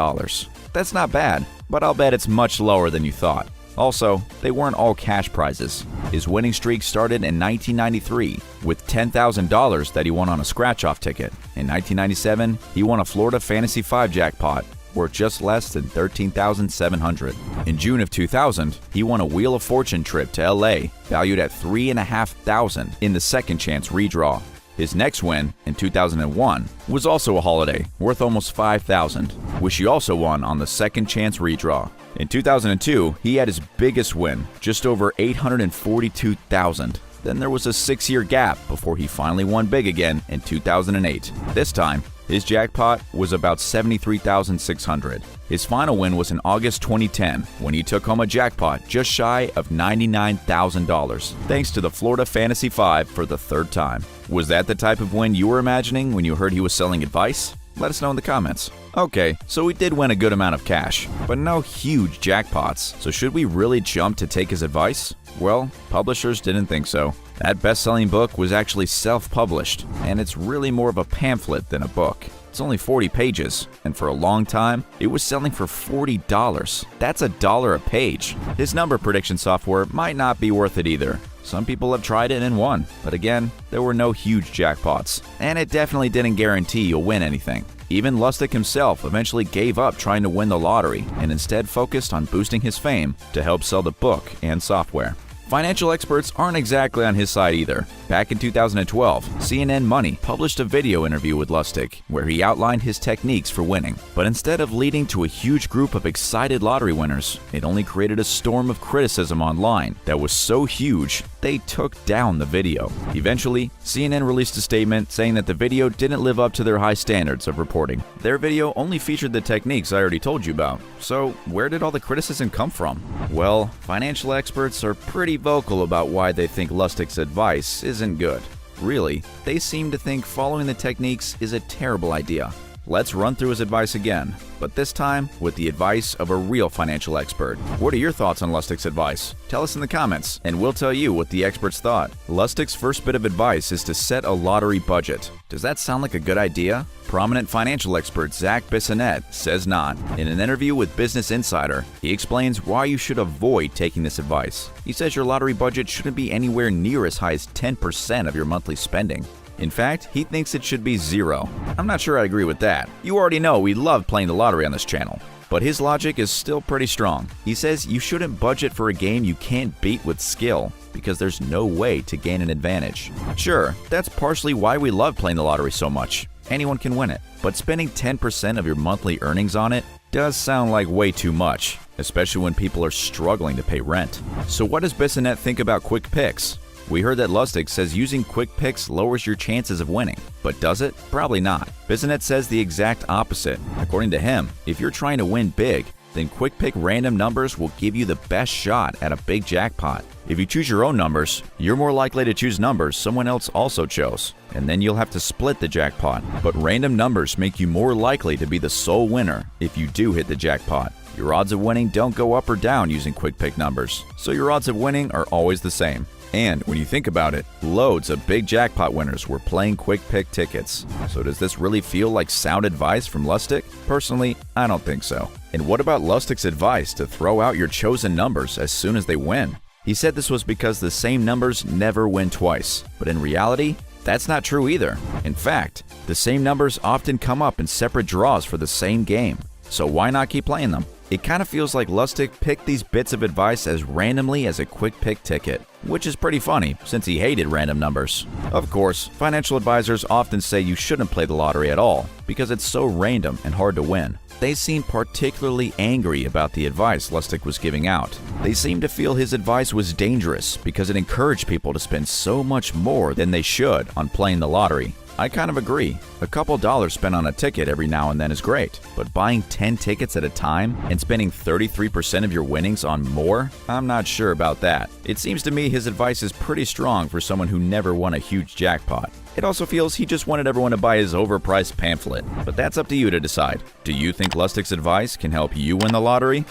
That's not bad, but I'll bet it's much lower than you thought. Also, they weren't all cash prizes. His winning streak started in 1993 with $10,000 that he won on a scratch-off ticket. In 1997, he won a Florida Fantasy 5 jackpot worth just less than $13,700. In June of 2000, he won a Wheel of Fortune trip to LA valued at $3,500 in the second chance redraw. His next win, in 2001, was also a holiday worth almost $5,000, which he also won on the second chance redraw. In 2002, he had his biggest win, just over $842,000. Then there was a 6-year gap before he finally won big again in 2008. This time, his jackpot was about $73,600. His final win was in August 2010 when he took home a jackpot just shy of $99,000, thanks to the Florida Fantasy 5 for the 3rd time. Was that the type of win you were imagining when you heard he was selling advice? Let us know in the comments. Okay, so he did win a good amount of cash, but no huge jackpots. So should we really jump to take his advice? Well, publishers didn't think so. That best-selling book was actually self-published, and it's really more of a pamphlet than a book. It's only 40 pages, and for a long time, it was selling for $40. That's $1 a page. His number prediction software might not be worth it either. Some people have tried it and won, but again, there were no huge jackpots, and it definitely didn't guarantee you'll win anything. Even Lustig himself eventually gave up trying to win the lottery and instead focused on boosting his fame to help sell the book and software. Financial experts aren't exactly on his side either. Back in 2012, CNN Money published a video interview with Lustig where he outlined his techniques for winning. But instead of leading to a huge group of excited lottery winners, it only created a storm of criticism online that was so huge they took down the video. Eventually, CNN released a statement saying that the video didn't live up to their high standards of reporting. Their video only featured the techniques I already told you about. So where did all the criticism come from? Well, financial experts are pretty vocal about why they think Lustig's advice isn't good. Really, they seem to think following the techniques is a terrible idea. Let's run through his advice again, but this time with the advice of a real financial expert. What are your thoughts on Lustig's advice? Tell us in the comments, and we'll tell you what the experts thought. Lustig's first bit of advice is to set a lottery budget. Does that sound like a good idea? Prominent financial expert Zach Bissonette says not. In an interview with Business Insider, he explains why you should avoid taking this advice. He says your lottery budget shouldn't be anywhere near as high as 10% of your monthly spending. In fact, he thinks it should be 0. I'm not sure I agree with that. You already know we love playing the lottery on this channel. But his logic is still pretty strong. He says you shouldn't budget for a game you can't beat with skill, because there's no way to gain an advantage. Sure, that's partially why we love playing the lottery so much. Anyone can win it. But spending 10% of your monthly earnings on it does sound like way too much, especially when people are struggling to pay rent. So what does Bissonette think about quick picks? We heard that Lustig says using quick picks lowers your chances of winning. But does it? Probably not. Bissonette says the exact opposite. According to him, if you're trying to win big, then quick pick random numbers will give you the best shot at a big jackpot. If you choose your own numbers, you're more likely to choose numbers someone else also chose, and then you'll have to split the jackpot. But random numbers make you more likely to be the sole winner if you do hit the jackpot. Your odds of winning don't go up or down using quick pick numbers, so your odds of winning are always the same. And when you think about it, loads of big jackpot winners were playing quick pick tickets. So does this really feel like sound advice from Lustig? Personally, I don't think so. And what about Lustig's advice to throw out your chosen numbers as soon as they win? He said this was because the same numbers never win twice, but in reality, that's not true either. In fact, the same numbers often come up in separate draws for the same game, so why not keep playing them? It kind of feels like Lustig picked these bits of advice as randomly as a quick pick ticket, which is pretty funny since he hated random numbers. Of course, financial advisors often say you shouldn't play the lottery at all because it's so random and hard to win. They seem particularly angry about the advice Lustig was giving out. They seem to feel his advice was dangerous because it encouraged people to spend so much more than they should on playing the lottery. I kind of agree. A couple dollars spent on a ticket every now and then is great, but buying 10 tickets at a time and spending 33% of your winnings on more? I'm not sure about that. It seems to me his advice is pretty strong for someone who never won a huge jackpot. It also feels he just wanted everyone to buy his overpriced pamphlet, but that's up to you to decide. Do you think Lustig's advice can help you win the lottery?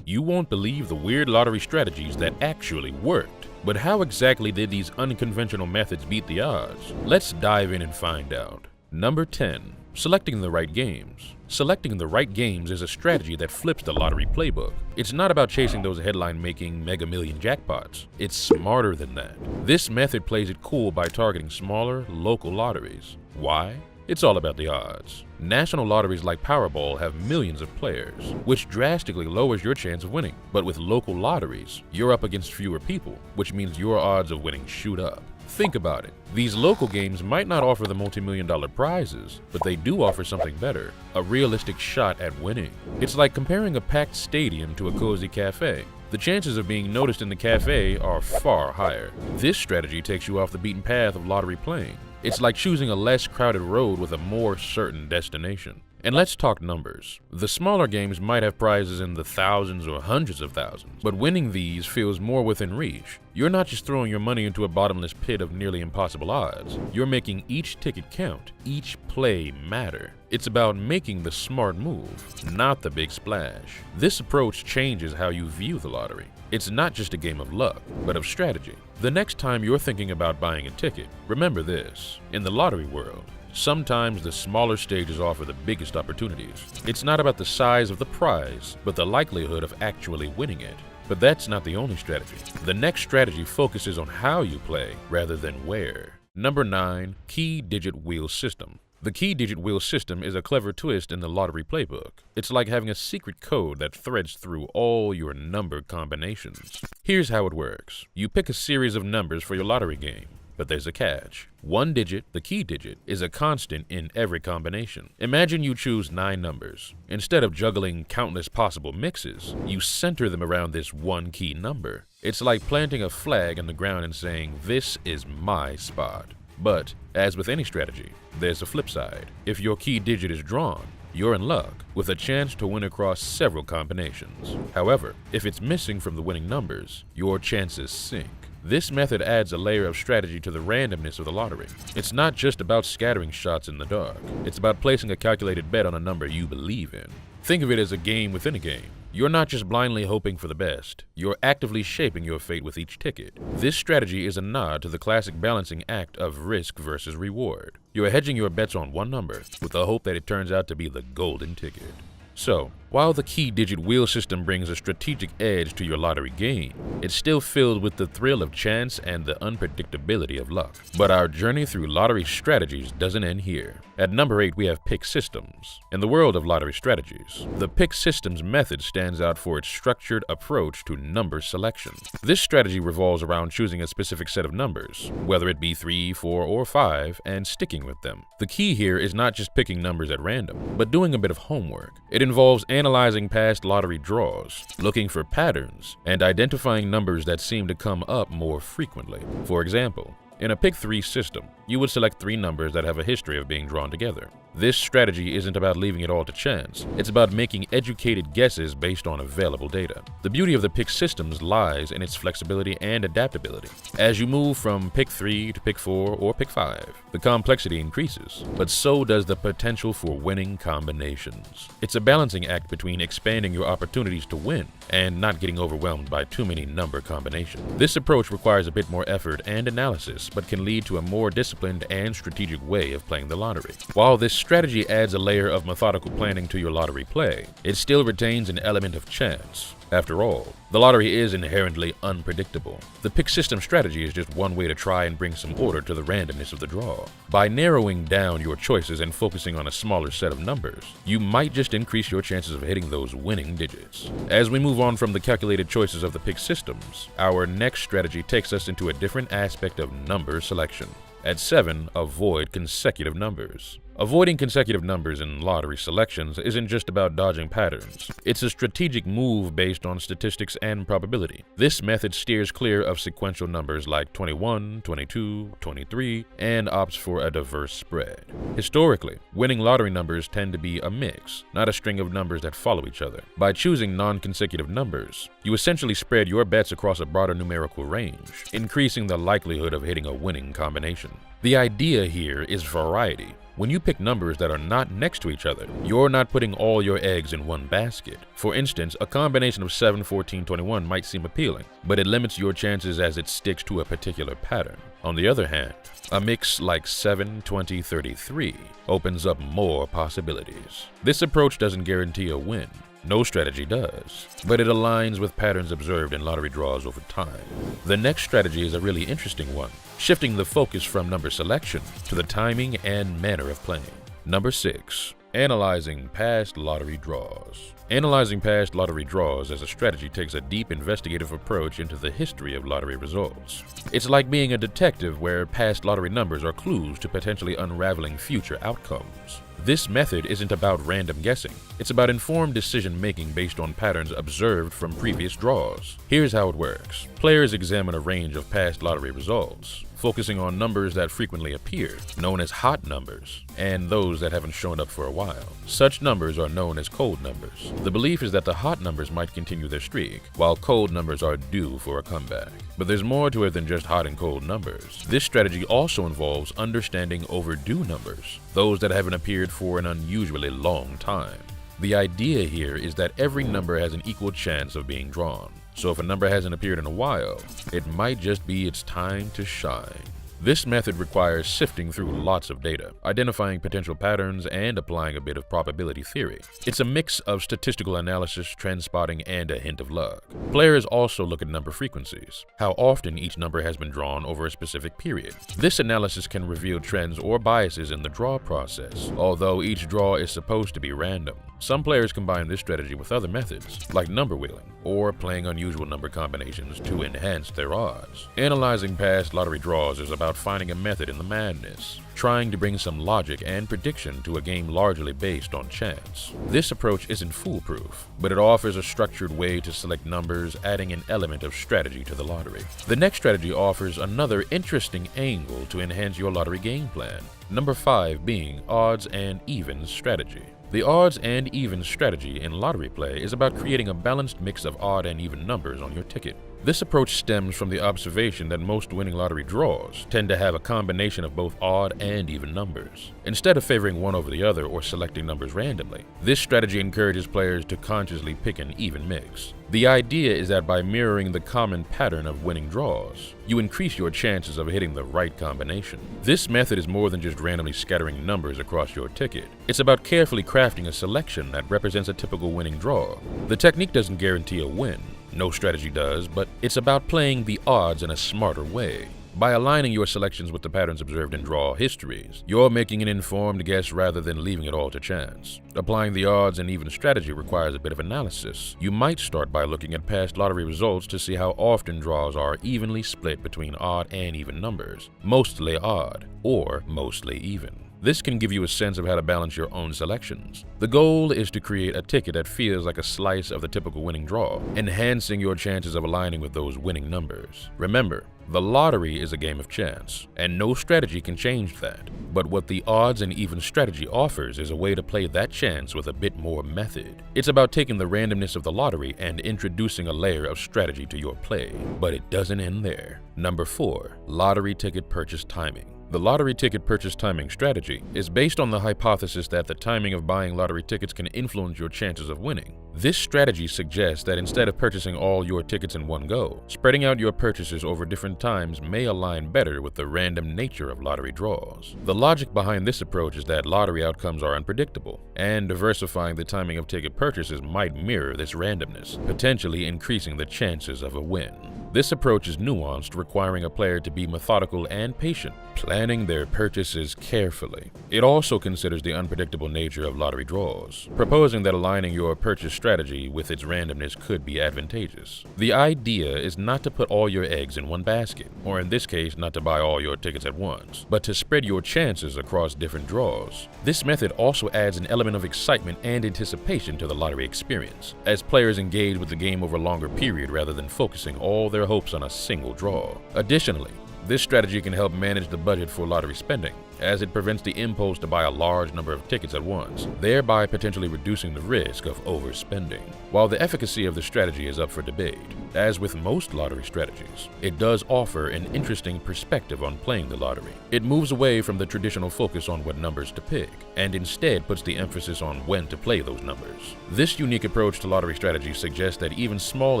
You won't believe the weird lottery strategies that actually worked. But how exactly did these unconventional methods beat the odds? Let's dive in and find out. Number 10. Selecting the right games. Selecting the right games is a strategy that flips the lottery playbook. It's not about chasing those headline-making mega million jackpots. It's smarter than that. This method plays it cool by targeting smaller, local lotteries. Why? It's all about the odds. National lotteries like Powerball have millions of players, which drastically lowers your chance of winning. But with local lotteries, you're up against fewer people, which means your odds of winning shoot up. Think about it. These local games might not offer the multi-million-dollar prizes, but they do offer something better, a realistic shot at winning. It's like comparing a packed stadium to a cozy cafe. The chances of being noticed in the cafe are far higher. This strategy takes you off the beaten path of lottery playing. It's like choosing a less crowded road with a more certain destination. And let's talk numbers. The smaller games might have prizes in the thousands or hundreds of thousands, but winning these feels more within reach. You're not just throwing your money into a bottomless pit of nearly impossible odds. You're making each ticket count, each play matter. It's about making the smart move, not the big splash. This approach changes how you view the lottery. It's not just a game of luck, but of strategy. The next time you're thinking about buying a ticket, remember this. In the lottery world, sometimes the smaller stages offer the biggest opportunities. It's not about the size of the prize, but the likelihood of actually winning it. But that's not the only strategy. The next strategy focuses on how you play rather than where. Number 9, key digit wheel system. The key digit wheel system is a clever twist in the lottery playbook. It's like having a secret code that threads through all your number combinations. Here's how it works. You pick a series of numbers for your lottery game. But there's a catch. One digit, the key digit, is a constant in every combination. Imagine you choose 9 numbers. Instead of juggling countless possible mixes, you center them around this one key number. It's like planting a flag in the ground and saying, "This is my spot." But, as with any strategy, there's a flip side. If your key digit is drawn, you're in luck, with a chance to win across several combinations. However, if it's missing from the winning numbers, your chances sink. This method adds a layer of strategy to the randomness of the lottery. It's not just about scattering shots in the dark. It's about placing a calculated bet on a number you believe in. Think of it as a game within a game. You're not just blindly hoping for the best. You're actively shaping your fate with each ticket. This strategy is a nod to the classic balancing act of risk versus reward. You're hedging your bets on one number with the hope that it turns out to be the golden ticket. So, while the key digit wheel system brings a strategic edge to your lottery game, it's still filled with the thrill of chance and the unpredictability of luck. But our journey through lottery strategies doesn't end here. At number 8, we have pick systems. In the world of lottery strategies, the pick systems method stands out for its structured approach to number selection. This strategy revolves around choosing a specific set of numbers, whether it be 3, 4, or 5, and sticking with them. The key here is not just picking numbers at random, but doing a bit of homework. It involves analyzing past lottery draws, looking for patterns, and identifying numbers that seem to come up more frequently. For example, in a pick 3 system, you would select 3 numbers that have a history of being drawn together. This strategy isn't about leaving it all to chance. It's about making educated guesses based on available data. The beauty of the pick systems lies in its flexibility and adaptability. As you move from pick 3 to pick 4 or pick 5, the complexity increases, but so does the potential for winning combinations. It's a balancing act between expanding your opportunities to win and not getting overwhelmed by too many number combinations. This approach requires a bit more effort and analysis, but can lead to a more disciplined and strategic way of playing the lottery. While this strategy adds a layer of methodical planning to your lottery play, it still retains an element of chance. After all, the lottery is inherently unpredictable. The pick system strategy is just one way to try and bring some order to the randomness of the draw. By narrowing down your choices and focusing on a smaller set of numbers, you might just increase your chances of hitting those winning digits. As we move on from the calculated choices of the pick systems, our next strategy takes us into a different aspect of number selection. At 7, avoid consecutive numbers. Avoiding consecutive numbers in lottery selections isn't just about dodging patterns. It's a strategic move based on statistics and probability. This method steers clear of sequential numbers like 21, 22, 23, and opts for a diverse spread. Historically, winning lottery numbers tend to be a mix, not a string of numbers that follow each other. By choosing non-consecutive numbers, you essentially spread your bets across a broader numerical range, increasing the likelihood of hitting a winning combination. The idea here is variety. When you pick numbers that are not next to each other, you're not putting all your eggs in one basket. For instance, a combination of 7, 14, 21 might seem appealing, but it limits your chances as it sticks to a particular pattern. On the other hand, a mix like 7, 20, 33 opens up more possibilities. This approach doesn't guarantee a win. No strategy does, but it aligns with patterns observed in lottery draws over time. The next strategy is a really interesting one, shifting the focus from number selection to the timing and manner of playing. Number 6, analyzing past lottery draws. Analyzing past lottery draws as a strategy takes a deep investigative approach into the history of lottery results. It's like being a detective where past lottery numbers are clues to potentially unraveling future outcomes. This method isn't about random guessing. It's about informed decision-making based on patterns observed from previous draws. Here's how it works. Players examine a range of past lottery results, focusing on numbers that frequently appear, known as hot numbers, and those that haven't shown up for a while. Such numbers are known as cold numbers. The belief is that the hot numbers might continue their streak, while cold numbers are due for a comeback. But there's more to it than just hot and cold numbers. This strategy also involves understanding overdue numbers, those that haven't appeared for an unusually long time. The idea here is that every number has an equal chance of being drawn. So if a number hasn't appeared in a while, it might just be its time to shine. This method requires sifting through lots of data, identifying potential patterns, and applying a bit of probability theory. It's a mix of statistical analysis, trend spotting, and a hint of luck. Players also look at number frequencies, how often each number has been drawn over a specific period. This analysis can reveal trends or biases in the draw process, although each draw is supposed to be random. Some players combine this strategy with other methods, like number wheeling, or playing unusual number combinations to enhance their odds. Analyzing past lottery draws is about finding a method in the madness, trying to bring some logic and prediction to a game largely based on chance. This approach isn't foolproof, but it offers a structured way to select numbers, adding an element of strategy to the lottery. The next strategy offers another interesting angle to enhance your lottery game plan. Number 5 being odds and evens strategy. The odds and evens strategy in lottery play is about creating a balanced mix of odd and even numbers on your ticket. This approach stems from the observation that most winning lottery draws tend to have a combination of both odd and even numbers. Instead of favoring one over the other or selecting numbers randomly, this strategy encourages players to consciously pick an even mix. The idea is that by mirroring the common pattern of winning draws, you increase your chances of hitting the right combination. This method is more than just randomly scattering numbers across your ticket. It's about carefully crafting a selection that represents a typical winning draw. The technique doesn't guarantee a win. No strategy does, but it's about playing the odds in a smarter way. By aligning your selections with the patterns observed in draw histories, you're making an informed guess rather than leaving it all to chance. Applying the odds and even strategy requires a bit of analysis. You might start by looking at past lottery results to see how often draws are evenly split between odd and even numbers, mostly odd, or mostly even. This can give you a sense of how to balance your own selections. The goal is to create a ticket that feels like a slice of the typical winning draw, enhancing your chances of aligning with those winning numbers. Remember, the lottery is a game of chance, and no strategy can change that. But what the odds and even strategy offers is a way to play that chance with a bit more method. It's about taking the randomness of the lottery and introducing a layer of strategy to your play. But it doesn't end there. Number 4, lottery ticket purchase timing. The lottery ticket purchase timing strategy is based on the hypothesis that the timing of buying lottery tickets can influence your chances of winning. This strategy suggests that instead of purchasing all your tickets in one go, spreading out your purchases over different times may align better with the random nature of lottery draws. The logic behind this approach is that lottery outcomes are unpredictable, and diversifying the timing of ticket purchases might mirror this randomness, potentially increasing the chances of a win. This approach is nuanced, requiring a player to be methodical and patient, planning their purchases carefully. It also considers the unpredictable nature of lottery draws, proposing that aligning your purchase strategy with its randomness could be advantageous. The idea is not to put all your eggs in one basket, or in this case, not to buy all your tickets at once, but to spread your chances across different draws. This method also adds an element of excitement and anticipation to the lottery experience, as players engage with the game over a longer period rather than focusing all their hopes on a single draw. Additionally, this strategy can help manage the budget for lottery spending, as it prevents the impulse to buy a large number of tickets at once, thereby potentially reducing the risk of overspending. While the efficacy of the strategy is up for debate, as with most lottery strategies, it does offer an interesting perspective on playing the lottery. It moves away from the traditional focus on what numbers to pick, and instead puts the emphasis on when to play those numbers. This unique approach to lottery strategy suggests that even small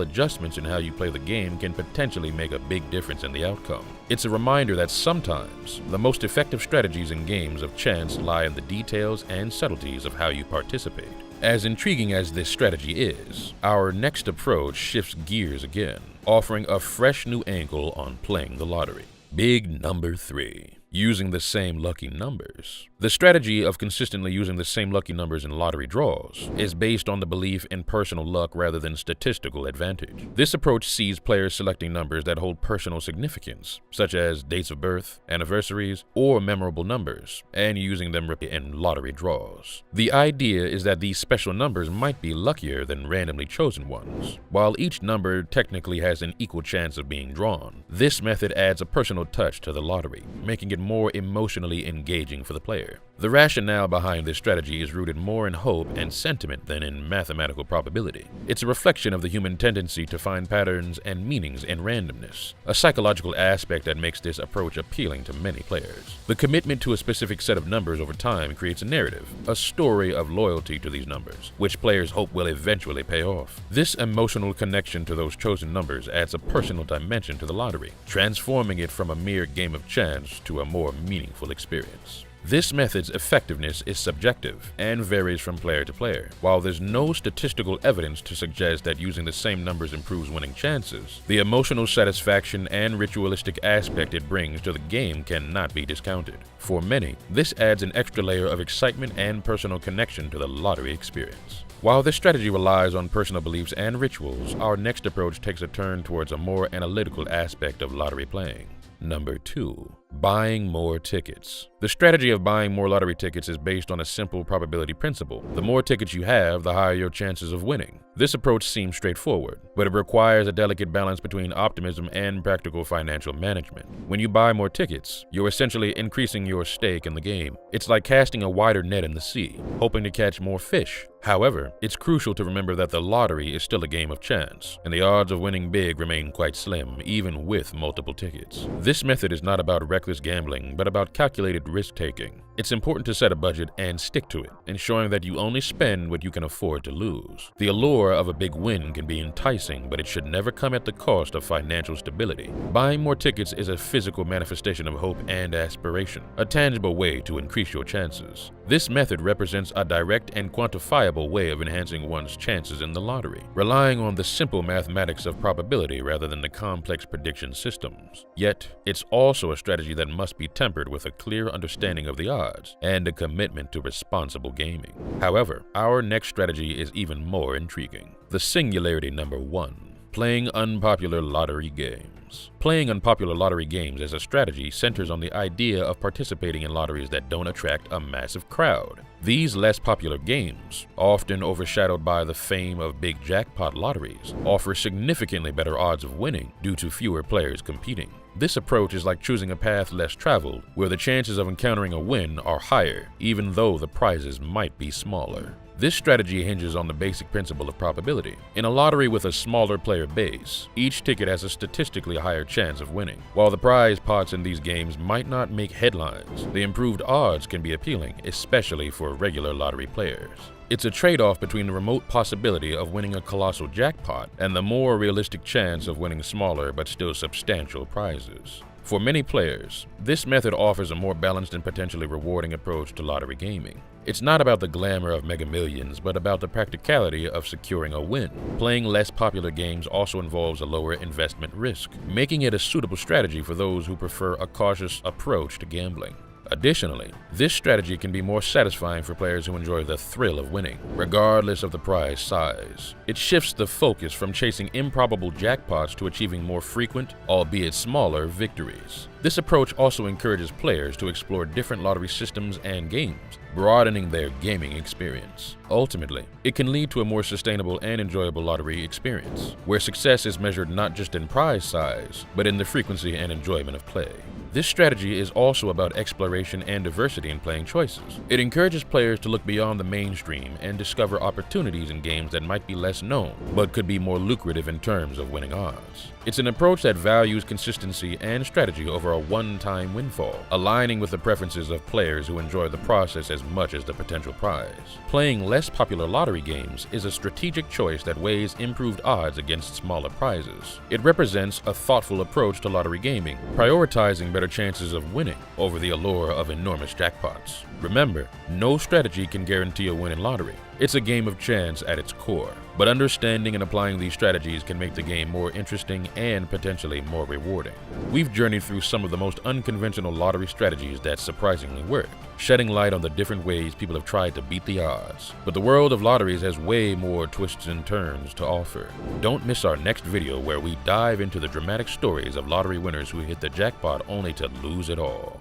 adjustments in how you play the game can potentially make a big difference in the outcome. It's a reminder that sometimes the most effective strategies in games of chance lie in the details and subtleties of how you participate. As intriguing as this strategy is, our next approach shifts gears again, offering a fresh new angle on playing the lottery. Big number 3. Using the same lucky numbers. The strategy of consistently using the same lucky numbers in lottery draws is based on the belief in personal luck rather than statistical advantage. This approach sees players selecting numbers that hold personal significance, such as dates of birth, anniversaries, or memorable numbers, and using them in lottery draws. The idea is that these special numbers might be luckier than randomly chosen ones. While each number technically has an equal chance of being drawn, this method adds a personal touch to the lottery, making it more emotionally engaging for the player. The rationale behind this strategy is rooted more in hope and sentiment than in mathematical probability. It's a reflection of the human tendency to find patterns and meanings in randomness, a psychological aspect that makes this approach appealing to many players. The commitment to a specific set of numbers over time creates a narrative, a story of loyalty to these numbers, which players hope will eventually pay off. This emotional connection to those chosen numbers adds a personal dimension to the lottery, transforming it from a mere game of chance to a more meaningful experience. This method's effectiveness is subjective and varies from player to player. While there's no statistical evidence to suggest that using the same numbers improves winning chances, the emotional satisfaction and ritualistic aspect it brings to the game cannot be discounted. For many, this adds an extra layer of excitement and personal connection to the lottery experience. While this strategy relies on personal beliefs and rituals, our next approach takes a turn towards a more analytical aspect of lottery playing. Number 2. Buying more tickets. The strategy of buying more lottery tickets is based on a simple probability principle. The more tickets you have, the higher your chances of winning. This approach seems straightforward, but it requires a delicate balance between optimism and practical financial management. When you buy more tickets, you're essentially increasing your stake in the game. It's like casting a wider net in the sea, hoping to catch more fish. However, it's crucial to remember that the lottery is still a game of chance, and the odds of winning big remain quite slim, even with multiple tickets. This method is not about reckless gambling, but about calculated risk-taking. It's important to set a budget and stick to it, ensuring that you only spend what you can afford to lose. The allure of a big win can be enticing, but it should never come at the cost of financial stability. Buying more tickets is a physical manifestation of hope and aspiration, a tangible way to increase your chances. This method represents a direct and quantifiable way of enhancing one's chances in the lottery, relying on the simple mathematics of probability rather than the complex prediction systems. Yet, it's also a strategy that must be tempered with a clear understanding of the odds and a commitment to responsible gaming. However, our next strategy is even more intriguing. The singularity number 1. Playing unpopular lottery games. Playing unpopular lottery games as a strategy centers on the idea of participating in lotteries that don't attract a massive crowd. These less popular games, often overshadowed by the fame of big jackpot lotteries, offer significantly better odds of winning due to fewer players competing. This approach is like choosing a path less traveled, where the chances of encountering a win are higher, even though the prizes might be smaller. This strategy hinges on the basic principle of probability. In a lottery with a smaller player base, each ticket has a statistically higher chance of winning. While the prize pots in these games might not make headlines, the improved odds can be appealing, especially for regular lottery players. It's a trade-off between the remote possibility of winning a colossal jackpot and the more realistic chance of winning smaller but still substantial prizes. For many players, this method offers a more balanced and potentially rewarding approach to lottery gaming. It's not about the glamour of Mega Millions, but about the practicality of securing a win. Playing less popular games also involves a lower investment risk, making it a suitable strategy for those who prefer a cautious approach to gambling. Additionally, this strategy can be more satisfying for players who enjoy the thrill of winning, regardless of the prize size. It shifts the focus from chasing improbable jackpots to achieving more frequent, albeit smaller, victories. This approach also encourages players to explore different lottery systems and games, broadening their gaming experience. Ultimately, it can lead to a more sustainable and enjoyable lottery experience, where success is measured not just in prize size, but in the frequency and enjoyment of play. This strategy is also about exploration and diversity in playing choices. It encourages players to look beyond the mainstream and discover opportunities in games that might be less known, but could be more lucrative in terms of winning odds. It's an approach that values consistency and strategy over a one-time windfall, aligning with the preferences of players who enjoy the process as much as the potential prize. Playing less popular lottery games is a strategic choice that weighs improved odds against smaller prizes. It represents a thoughtful approach to lottery gaming, prioritizing better chances of winning over the allure of enormous jackpots. Remember, no strategy can guarantee a win in lottery. It's a game of chance at its core, but understanding and applying these strategies can make the game more interesting and potentially more rewarding. We've journeyed through some of the most unconventional lottery strategies that surprisingly work, shedding light on the different ways people have tried to beat the odds. But the world of lotteries has way more twists and turns to offer. Don't miss our next video where we dive into the dramatic stories of lottery winners who hit the jackpot only to lose it all.